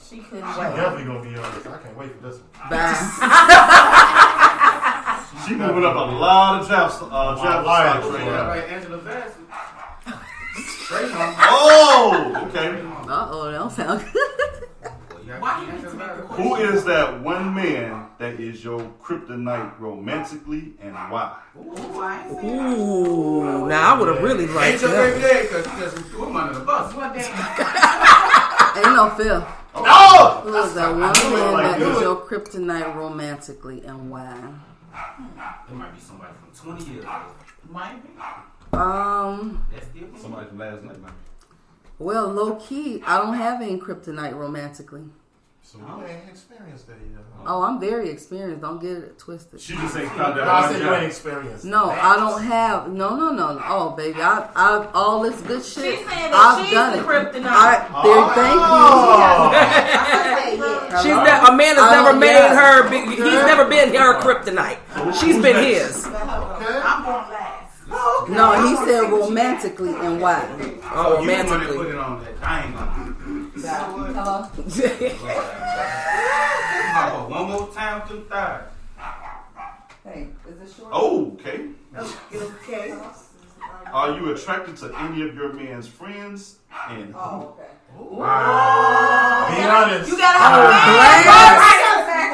She couldn't I'm wait. definitely gonna be honest. I can't wait for this one. Bye. She moving up a lot of draft stocks right now. Like Angela Bassett. Oh, okay. Uh-oh, that don't sound good. Who is that one man that is your kryptonite romantically and why? Ooh, now I would have really liked Ain't your baby that. daddy because we threw him under the bus. Ain't no fear. Oh! Who is that one man that is your kryptonite romantically and why? It might be somebody from 20 years ago. Might be. That's still Somebody from last night, man. Well, low key, I don't have any kryptonite romantically. So you ain't experienced that yet. Oh, I'm very experienced. Don't get it twisted. She just ain't found that. I said you ain't experienced. No, I don't have. No. Oh, baby, I all this good shit. She's saying that I've she's done the it. kryptonite. Thank you. Amanda's never made her. He's never been her kryptonite. She's been his. I'm going last. No, he said romantically and why. Oh, You the one that romantically. put it on that. I ain't gonna do it. Hello? One more time to the third. Hey, is this short? Okay. Okay. Are you attracted to any of your man's friends? And who? Oh, okay. Be honest. You gotta have a man.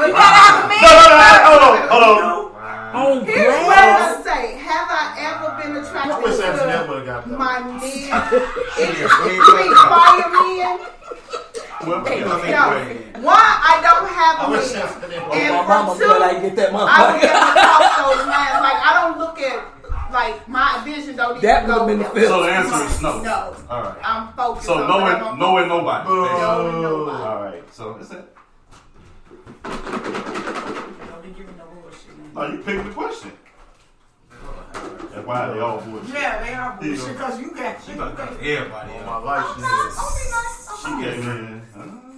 You gotta have a man. Hold on. Oh, Here's what I'm gonna say. Have I ever been I wish attracted Antoinette would have got to that. my men? Firemen? Well, No. One, I don't have I a wish man. Antoinette And would for two, get that I would never cross those lines. Like, I don't look at, like, my vision don't even That go would've been the there. film. So the answer is no. No. All right. I'm focused So on no what I'm and nobody. Boo. nobody. All right. So that's it. No, you picked the question. That's why they all bullshit. Yeah, they are bullshit because you got She about to cut everybody All else. my life she is. She came in.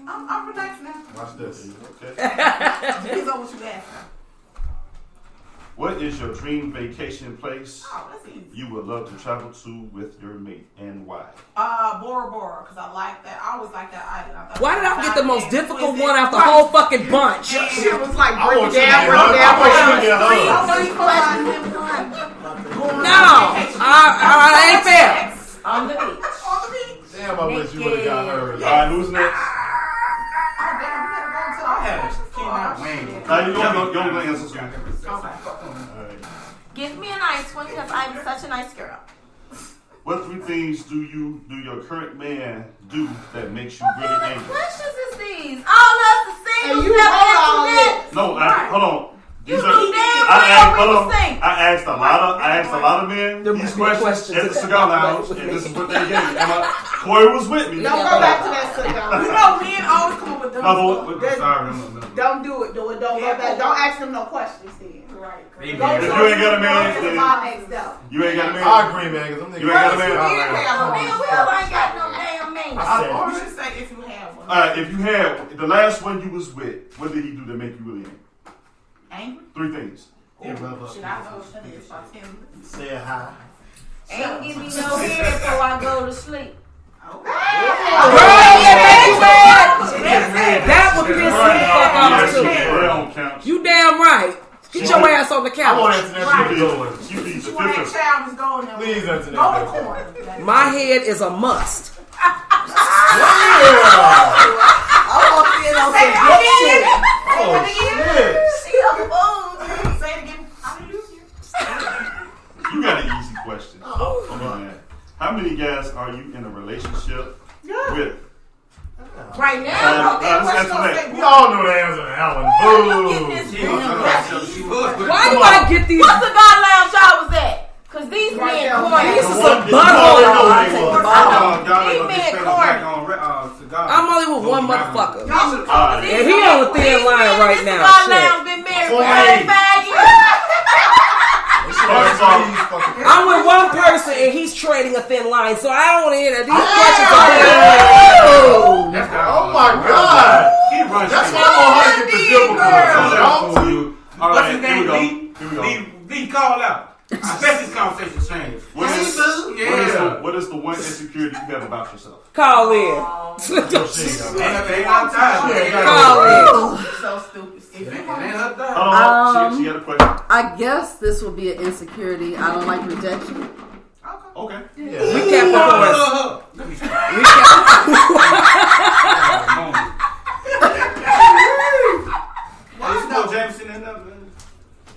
I'm relaxed now. Watch this. Okay. Depends on what you ask. What is your dream vacation place Oh, that's easy. you would love to travel to with your mate, and why? Bora Bora, because I like that. I always like that island. I thought Why did I get the most and difficult twisted. one out the whole fucking bunch? Shit was like I break want it you to down, get break her. it down, I want you to break it get down. her. No, I ain't fair. On the beach. On the beach. Damn, I wish you would have got her. All right, who's next? I had a Keenan Wayne. You don't go answer. All right. Give me a nice one because I'm such a nice girl. What 3 things do your current man do that makes you What really kind of angry? questions is these? All us the singles And you never know all answered this. No, hold on. You These knew are- damn I well we hold were on. single. I asked a lot of men There these must be a questions question at the to cigar that. lounge, and this is what they gave. Corey was with me. Don't go back to that cigar. You know, men always come up with dumb No, stuff. Sorry, Don't do it. Don't go back. Don't ask them no questions then. Right. Baby, Go If to you ain't got a man, the then next up. you ain't got a I man. agree, man, because them niggas. You ain't got a man? Damn well I ain't got no damn man. You should say if you have one. All right, if you had the last one you was with, what did he do to make you really angry? Angry? 3 things. Should I go to this by 10 minutes? Say hi. Ain't give me no head before I go to sleep. That would piss me the fuck off too. They don't count. You damn right. Get your ass on the I want couch. Antoinette to be going. You need the When that fifth. child is going there. Please, Antoinette. Go to the corner. My head is a must. Oh, shit. Say it again. Hallelujah. You got an easy question. Okay, man. How many guys are you in a relationship with? Right now, We all know the answer to that one. Boo. Why do I get these? what's the God lounge y'all was at? Cause these men corny. This is The some one- butthole. I'm only with one motherfucker. And he on a thin line right now. God Shit. lounge been married for Hey. 35 years. I'm with one person and he's trading a thin line, so I don't want to hear that. These questions are Oh my God. That's why I want her to get the difficult. What's his Here we go. name? Here we go. Lee, call out. I bet this conversation changed. What is the one insecurity you have about yourself? Call in. Ain't our time. Call in. So stupid. It ain't her time. Hold on. She got a question. I guess this would be an insecurity. I don't like rejection. Okay. We Capricorns. Let me Is Bo Jameson in there?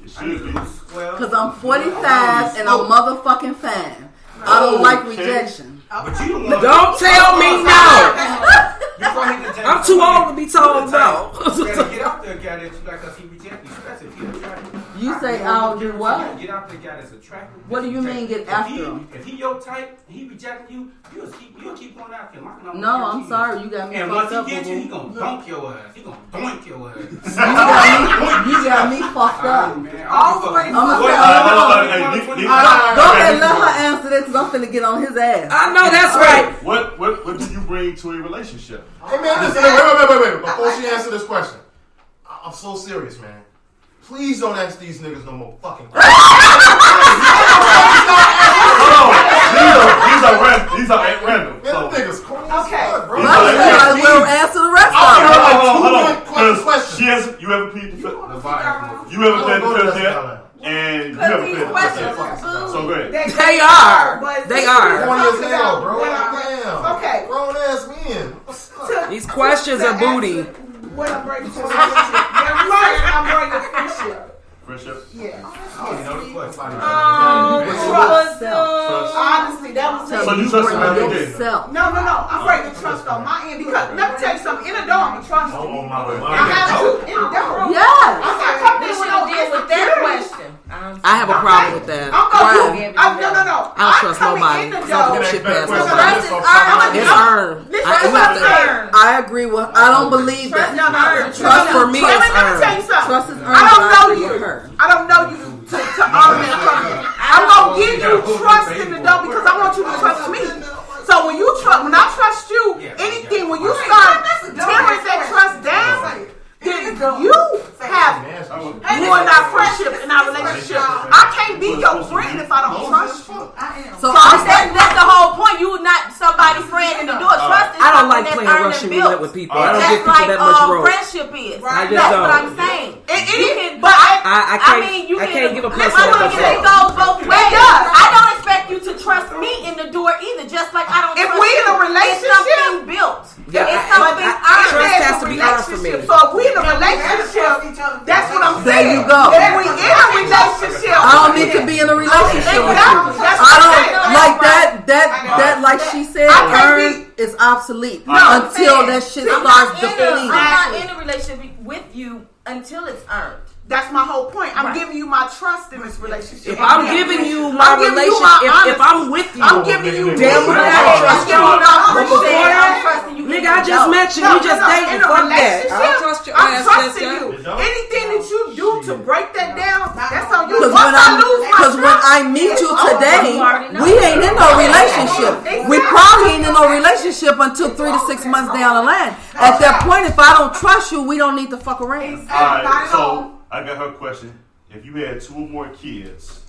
It should be. Well, Because I'm 45 and I'm motherfucking fine. I don't like rejection. but you the one. Don't tell me no. Before he can tell I'm you too something, old to be told no. you gotta get out there, guy that you like, cause he rejected you. That's if he attracted. You say I'll do what? Get after the guy that's attractive. What do you mean get after him? If he your type, and he rejecting you, you'll keep going after him. No, I'm sorry, you got me and fucked up. And once he gets you, he gonna dunk your ass. He gonna doink your ass. You got me fucked up. All the way. Go ahead, let her answer this because I'm finna get on his ass. I know that's right. What do you bring to a relationship? Hey man, listen, wait. Before she answers this question, I'm so serious, man. Please don't ask these niggas no more fucking questions. These are at random. Man, them niggas corny as Okay. fuck, bro. We'll answer the rest of it. Hold on. Questions. You ever plead the fifth? You ever I played don't the go to fifth that yet? style. And you Because haven't these played the questions fifth are yet. food. So go ahead. They are. They are. Corny as hell, bro. Damn. Okay. Grown ass men. What's up? These questions are booty. What I'm bringing to a relationship. I'm bringing friendship. Friendship? Yeah. Trust. Honestly, that was So you trust him every day? yourself. No. I'm bringing trust on my end because let me tell you something. In the door, I'm trust you. Oh my I God. have to. In the door. Yes. I'm not coming We in should with have no deal with that question. I have a problem with that. I'm Why? going to. No. I don't trust nobody. In the Some door. shit past Trust nobody. Trust is earned. It's earned. I agree with. I don't believe that. Trust for me is Let me tell you earned. something. Trust is earned. I don't know agree you. with her. I don't know you to earn that trust. I'm gonna give you trust in the door because I want you to trust me. So when I trust you, anything when you start tearing that trust down, then you have ruined our friendship and our relationship. I can't be your friend if I don't trust you. So That's the whole point. You not somebody's friend in the door. Trust is I don't something like that's playing earned Russian and built. roulette with people. I don't That's give people like that much rope. friendship is. I just That's don't. what I'm saying. But I can't give a person that much It rope. goes both ways. I don't expect you to trust me in the door either. Just like I don't. If trust we in a you. relationship- it's something built. Yeah, it's I- something I- earned. trust has to be earned for me. So if we in a relationship, that's what I'm There saying. you go. If we in a relationship, I don't need to be in a relationship with Exactly. you. That's I what I'm don't saying. like that. Like she said, I can't earned is obsolete No, I'm until saying, that shit I'm starts not in depleting. a relationship with you until it's earned. That's my whole point. I'm Right. giving you my trust in this relationship. If I'm giving you my I'm giving you relationship, my if I'm with you, I'm giving you damn well I I'm trust you. giving you But my before that, trusting you. nigga, I just met you. We just dating. in a Fuck that. I relationship, don't trust your I'm ass, trusting Jessica. you. Anything that you do to break that down, that's on you. Because Once I lose my when trust, I meet you it's today, over. we ain't in no relationship. We probably ain't in no relationship until 3 to 6 months down the line. At that point, if I don't trust you, we don't need to fuck around. Alright, so I got her question. If you had 2 or more kids,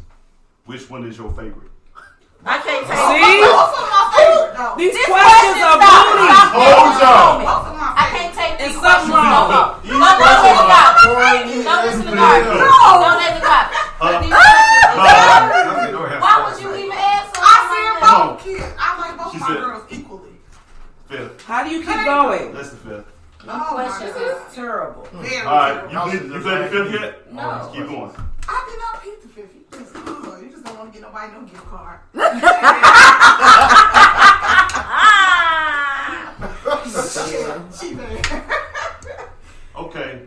which one is your favorite? I can't take See? Both of my favorite, though. These This questions question are stop. booty. Stop. Hold on. Both of my I favorite. can't take It's these something questions. wrong. These Don't questions let it are go. corny Don't as listen to hell. God. Don't let it go. These questions are- Why would you even answer? I see Come on. both kids. I like both She my said- girls equally. Fifth. How do you keep going? That's the fifth. Questions is terrible. Very Alright, terrible. you played the fifth yet? No. Keep going. I did not plead the fifth. You just don't want to get nobody no gift card. She bad. Okay.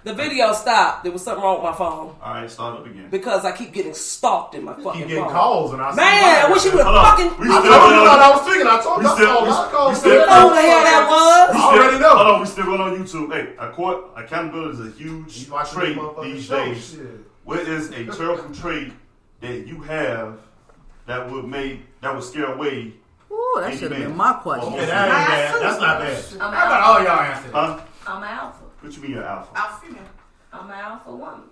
The video stopped. There was something wrong with my phone Alright, start up again. because I keep getting stalked in my fucking Keep getting phone. calls and I Man, I wish you would Hold on. fucking. We I still told you going what on. I was thinking. I told We you. still- I saw calls. we still- You know who the hell that was? I already know. Hold on, we still going on YouTube. Hey, accountability is a huge You watching trait this motherfucking these show, days. shit. What is a terrible trait that you have that would scare away? Ooh, that should have been my question. Okay, that ain't bad. That's not bad. I'm How about an all y'all answer? Huh? alpha. What you mean you're alpha? I'll see them. I'm an alpha woman.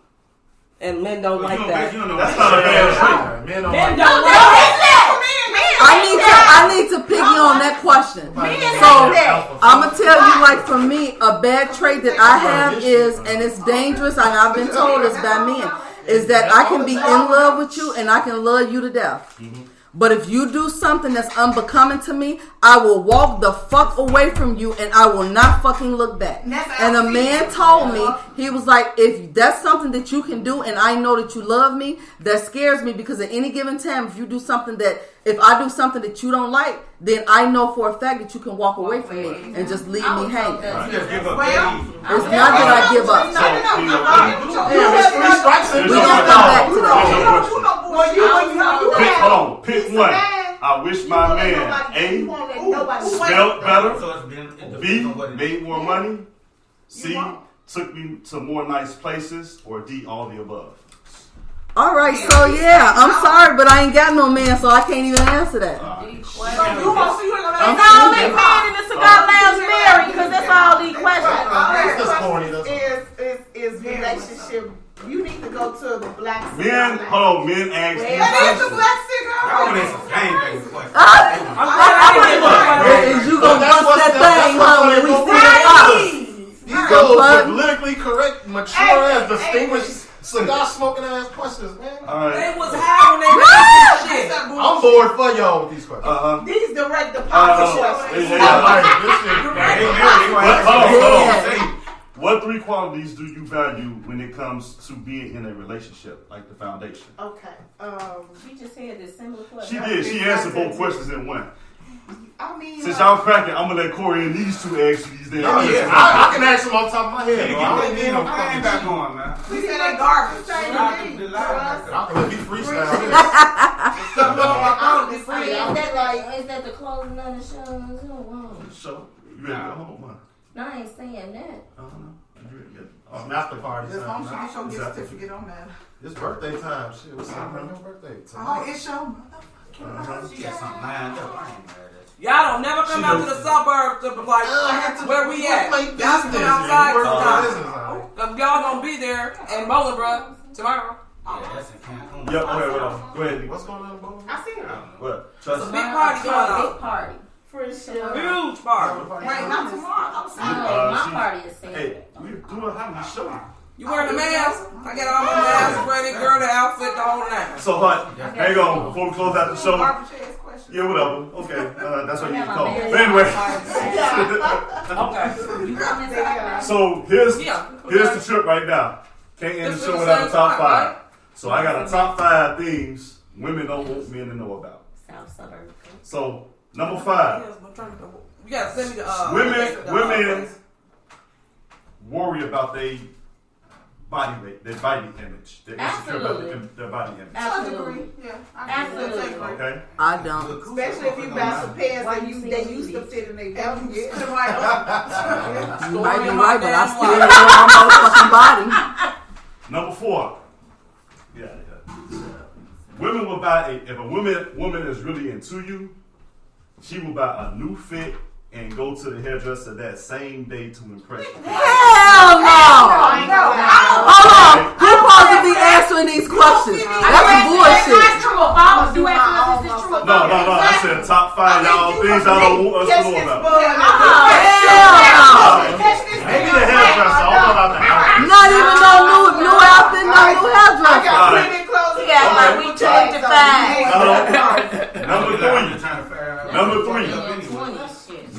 And men don't like that. That's not a bad trait. Men don't Men like don't that. I need to piggy on that question. So I'm gonna tell you, like for me, a bad trait that I have is, and it's dangerous, and I've been told this by men, is that I can be in love with you and I can love you to death. But if you do something that's unbecoming to me, I will walk the fuck away from you and I will not fucking look back. And a man told me, he was like, if that's something that you can do and I know that you love me, that scares me because at any given time, if you do something that If I do something that you don't like, then I know for a fact that you can walk away from me and just leave me hanging. You just give up. It's not that I give up. We gonna come back to that. Pick one. I wish my man A smelled better, B made more money, C took me to more nice places, or D all the above. All right, so yeah, I'm sorry, but I ain't got no man, so I can't even answer that. It's only man in the cigar lounge married, because that's all these questions. Is relationship? You need to go to the black cigar Men, lounge. hold on, men ask That is the black cigar. Is you gonna bust that thing, huh, when we see it? These are politically correct, mature ass, distinguished, cigar smoking ass questions, man. All right. They was high when they were shit. I'm bored for y'all with these questions. These direct deposit questions. What 3 qualities do you value when it comes to being in a relationship, like the foundation? Okay. She just had this similar She question. did. She answered both questions in one. I mean, Since y'all cracking, I'm gonna let Corey and these two ask you these damn Oh, questions. yeah, I can ask them on top of my head. You Bro. I don't need no I ain't fucking back on, man. We said they garbage. I can let me freestyle. Is that the closing of the show? So, you ready to go home, man? No, I ain't saying that. You ready to get It's after party As long time. as you get your gift certificate on that. It's birthday time. Shit, what's up, man? Birthday time. Oh, it's your motherfucking She got something lined up. I ain't mad at that. Y'all don't never come out to the suburbs to be like, where we at? Y'all come outside sometimes. Cause y'all gonna be there in Bolingbrook tomorrow. Yeah, that's in Cancun. Yep, go ahead. What's going on, bro? I see it. What? It's Trust a me. big party going on. Big party. Friendship. Huge party. Wait, not tomorrow. I'm sorry. My party is Saturday. Hey, we're doing how we show you. You wearing a mask? I got all my masks ready, girl, the outfit, the whole nine. So, hon, hang on before we close out the show. Garbage ass question. Yeah, whatever. Okay, that's what you I need to got call. my But mask. anyway, Okay. You come inside. so here's Yeah. the trip right now. Can't end the show without the top 5. So I got a top 5 things women don't want men to know about. South suburb. So number 5, You gotta send me the women worry about their body weight, their body image. They're insecure about their body image. To a degree, yeah. Absolutely. Okay. I don't. Especially if you buy some pants that they used to fit in their belt. Put it right up. You might be right, but I still know my motherfucking body. Number 4. Yeah. Women will buy if a woman is really into you, she will buy a new fit and go to the hairdresser that same day to impress you. Hell no! Hold on. Who's supposed to be answering these questions? That's bullshit. That's true. If I was doing this, is true. No. I said top 5 y'all things y'all don't want us to know about. Hell Maybe the hairdresser. I don't know about the house. no! Not even no new outfit, no new hairdresser. Yeah, like we 2 to 5. Number 3.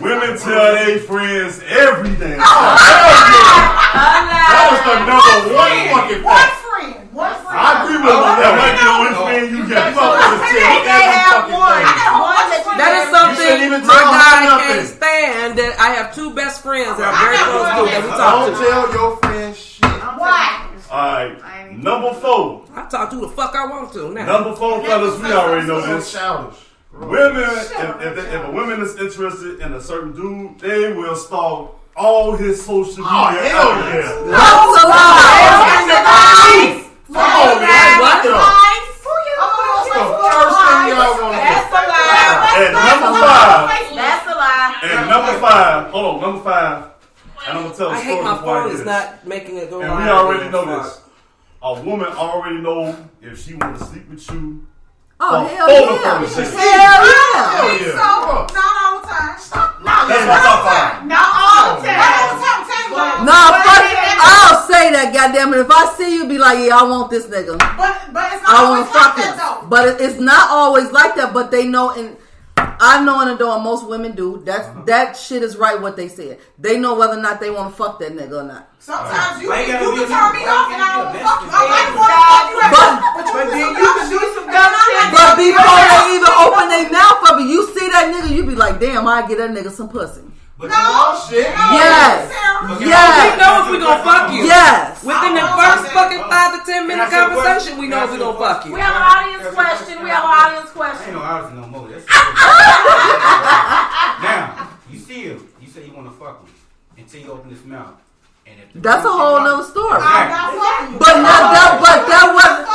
Women tell their friends everything. That was the number 1 fucking fact. One friend. I agree with you. That might be the only friend you get. You always tell every fucking thing. That is You shouldn't something even my tell her guy nothing. can't stand. That I have 2 best friends that I'm very close to that we talk Don't to. tell your friend shit. Alright, number 4. I talk to who the fuck I want to now. Number 4, fellas, we already know So this. childish. Women, if a woman is interested in a certain dude, they will stalk all his social media. Oh, hell outlets. yeah. That's a lie. Come on, man. What? First thing y'all want to do. And number 5, That's a lie. hold on, number 5, and I'm gonna tell a I story hate my before I phone get is it. not making it go And live. we already know this. A woman already know if she want to sleep with you. Oh, hell photo yeah. from the shit. Hell yeah. Hell So, yeah. not all the time. That's my top 5. Not all the time. Nah, fuck it. I'll say that, goddamn it. If I see you, be like, yeah, I want this nigga. But it's not I always want to fuck like him. that though. But it's not always like that. But they know, and I know and adore, and most women do. That shit is right what they said. They know whether or not they want to fuck that nigga or not. Sometimes you Why you can gotta be turn me a off and I nigga? don't fuck you. I might But want to fuck you. But then you can do some dumb shit. But before they even open their I get that nigga some pussy. But Oh shit. Yes. We Yes. know if we gonna fuck you. Yes. Within the first fucking 5 to 10 minute conversation, we know if we gonna fuck you. We have an audience question. We have an audience Ain't question. no hours no more. That's now, you see him. You say you want to fuck him until you open his mouth. And if That's a whole nother story. Exactly. But that was.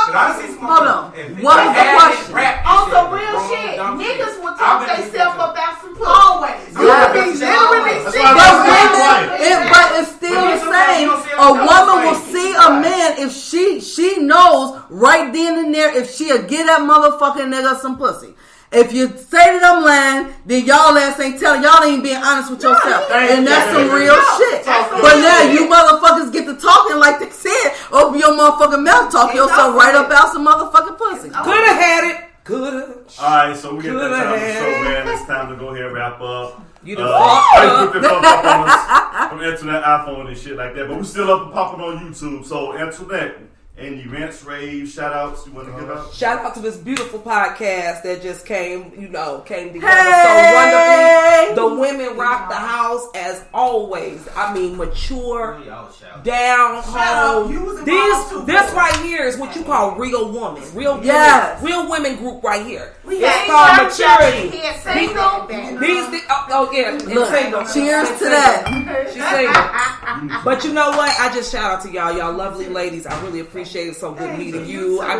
Hold on. What was the question? On some real shit, niggas will talk themselves about some pussy. Always. You will be literally That's sick. why But it's still the same. A woman will see a man if she knows right then and there if she'll get that motherfucking nigga some pussy. If you say that I'm lying, then y'all ass ain't telling. Y'all ain't being honest with yourself. And that's some real shit. But now you motherfuckers get to talking like they said. Open your motherfucking mouth. Talk yourself right up out some motherfucking pussy. Coulda had it. Coulda. Alright, so we get that Coulda time of the had show, man. It's time to go ahead and wrap up. You done fucked up. Facebook and fuck up on us from internet, iPhone, and shit like that. But we still up and popping on YouTube. So, Antoinette, any rants, raves, shout outs you want to give out? Shout out to this beautiful podcast that just came together Hey! so wonderfully. The women rock the house as always. I mean, mature, down home. This right here is what you call real woman. Real women group right here. It's called maturity. Single. Cheers to that. She's single. But you know what? I just shout out to y'all lovely ladies. I really appreciate it. So good meeting you. I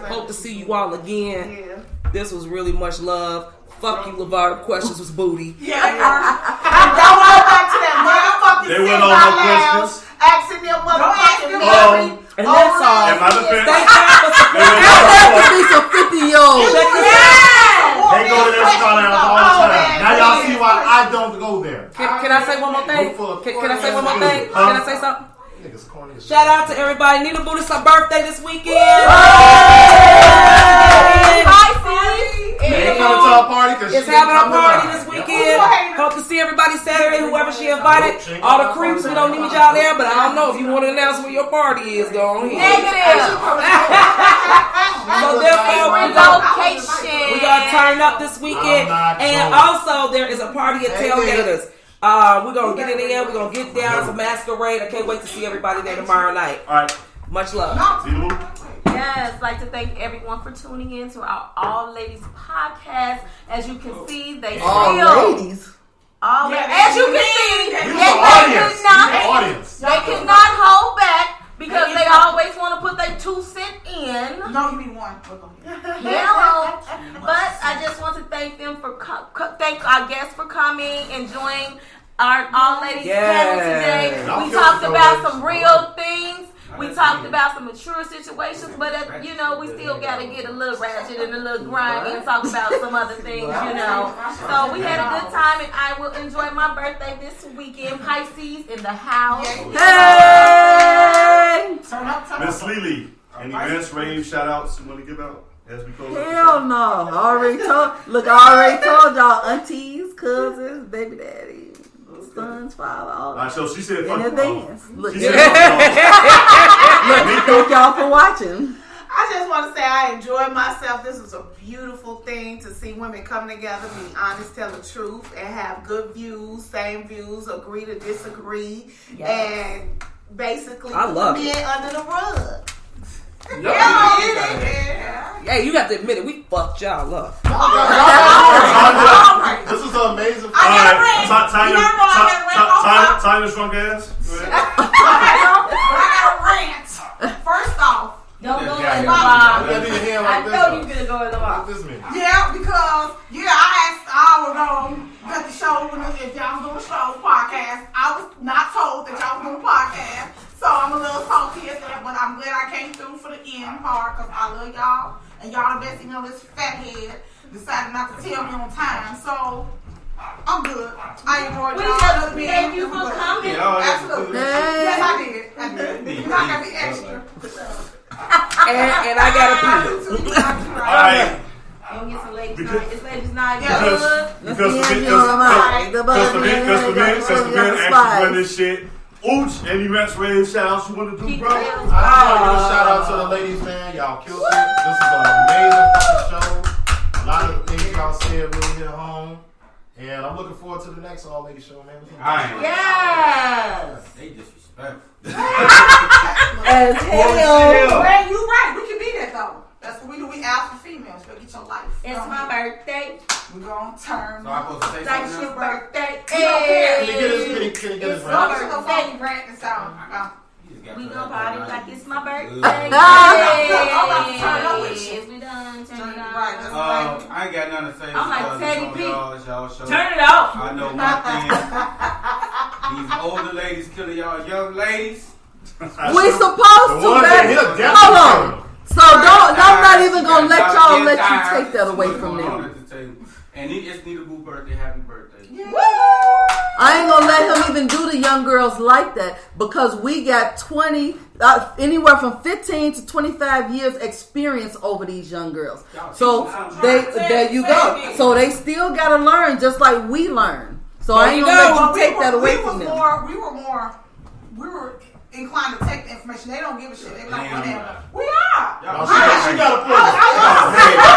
hope to see you all again. Yeah. This was really much love. Fuck you, LeVar. Questions was booty. Yeah. Don't go back to that motherfucking They sit went by on no lounge, questions. asking them motherfucking Mary. And that's all. In my defense, Thank God for they went There on has no to be some 50-year-olds. Check this They go to that car lounge all the time. Now y'all see why I don't go there. Can I say one more thing? Can I say one more thing? Huh? Can I say something? Niggas corny as Shout out to everybody. Nina Booty's her birthday this weekend. They ain't coming to our party because It's she having a didn't come party to this weekend. Hope to see everybody Saturday, whoever she invited. All the creeps, we don't need y'all there, but I don't know if you want to announce where your party is. Go on here. Negative. So therefore, Relocation. we gonna turn up this weekend, and also there is a party at Tailgaters. We're gonna get in there. We're gonna get down to masquerade. I can't wait to see everybody there tomorrow night. All right. Much love. See you. Yes, like to thank everyone for tuning in to our All Ladies podcast. As you can see, they All still ladies. all Yeah, as you can see, audience. they could not hold back because they always want to put their 2 cents in. No, you need one. Hello. But I just want to thank them for thank our guests for coming and joining our All Ladies panel today. Yeah. We talked about some real things. We talked about some mature situations, but we still gotta get a little ratchet and a little grimy and talk about some other things, So we had a good time, and I will enjoy my birthday this weekend. Pisces in the house. Hey! Miss Lily, any rants, raves, shout outs you want to give out as we close? Hell no. I already told y'all aunties, cousins, baby daddy, sons, father, all All right, that. so she said, In fuck advance. Look, She said, fuck thank y'all for watching. I just want to say I enjoyed myself. This was a beautiful thing to see women come together, be honest, tell the truth, and have good views, same views, agree to disagree, and basically I love put men under the rug. Hey, you have to admit it. We fucked y'all up. This is an amazing. All right, Tanya's drunk ass. Go ahead. I got a rant. First off, Don't go in the You bar. gotta do your hand I like this. know though. you're gonna go in the bar. What this mean? yeah, because I was at the show if y'all was doing a show podcast. I was not told that y'all was doing a podcast, so I'm a little salty at that. But I'm glad I came through for the end part because I love y'all and y'all investing in this fathead decided not to tell me on time. So I'm good. I enjoyed We y'all. just thank you for coming. Absolutely. Hey. Yes, I did. You're not gonna be extra. And I got a pee. All right. Don't get some ladies night. It's ladies night. Yeah. Good. Because the men actually run this shit. Ooch, any rants, raves, shout outs you want to do, bro? I just want to give a shout out to the ladies, man. Y'all killed it. This is an amazing fucking show. A lot of the things y'all said really hit home. And I'm looking forward to the next All Lady show, man. Yes. They disrespectful. As hell. Man, you right. We can be that though. That's what we do. We ask for females. Go get your life. It's my birthday. We're gonna turn. So I'm supposed to say Like something your else? birthday. Can you get his It's rant? my Go birthday. phone rant and sound. You just got We to gonna that party point, like right? it's my birthday. Good. I'm about to turn up with you. Yes, we done. Turn it Right, on. that's I ain't got nothing to say. I'm like because Teddy it's on P. y'all show. Turn it off. I know one thing. These older ladies killing y'all young ladies. We supposed The to, one that baby. he'll definitely Hold kill on. him. So I'm not even gonna let you take that away from them. And it's Nita Boo's birthday. Happy birthday. I ain't gonna let him even do the young girls like that because we got anywhere from 15 to 25 years experience over these young girls. So there you go. So they still gotta learn just like we learn. So I ain't gonna let you take that away from them. We were inclined to take the information. They don't give a shit. They be like, Damn. whatever. We are. Y'all She got a point.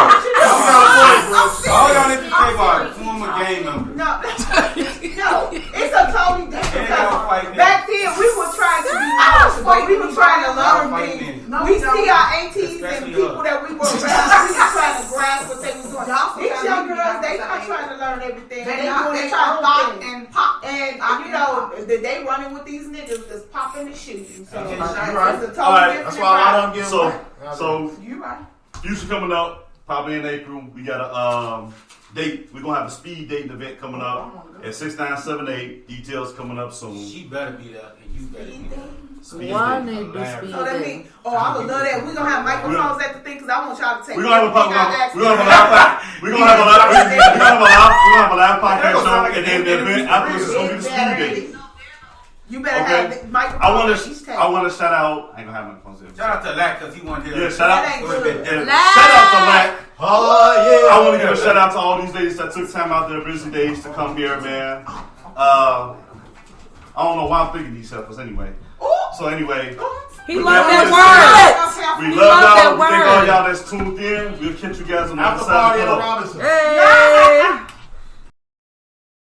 All y'all need to take are former game members. No, it's a totally different. Back then, we were trying to be knowledgeable. We were trying to learn things. We see our aunties and people that we were around. We were trying to grasp what they were doing. These young girls, they not trying to learn everything. They doing their own thing. And pop. And you know, they running with these niggas that's popping the shoes. So Okay, it's a right. totally Alright, different. That's why I don't get So You right. future coming up, probably in April. We got a date. We're gonna have a speed dating event coming up at 6978. Details coming up soon. She better be there, and you better be there. Speed Why dating. need to speed So that dating? means, I would love that. We're gonna have microphones at the thing because I want y'all to take. We're gonna have a everything I asked We're gonna have a live podcast show, and then the event after is gonna be the speed date. You better Okay. have the microphone. I want to shout out. I ain't gonna have my phone. Shout out to Lack because he wanted to. Yeah, shout out. That ain't Go good. ahead. Shout out to Lack. Oh, yeah. I want to give a shout out to all these ladies that took time out their busy days to come here, man. I don't know why I'm thinking these heifers anyway. So anyway, He with loved that that being said, word. we He love loved y'all. that We thank word. all y'all that's tuned in. We'll catch you guys on the other After side party of at the the club. Robinson. Hey.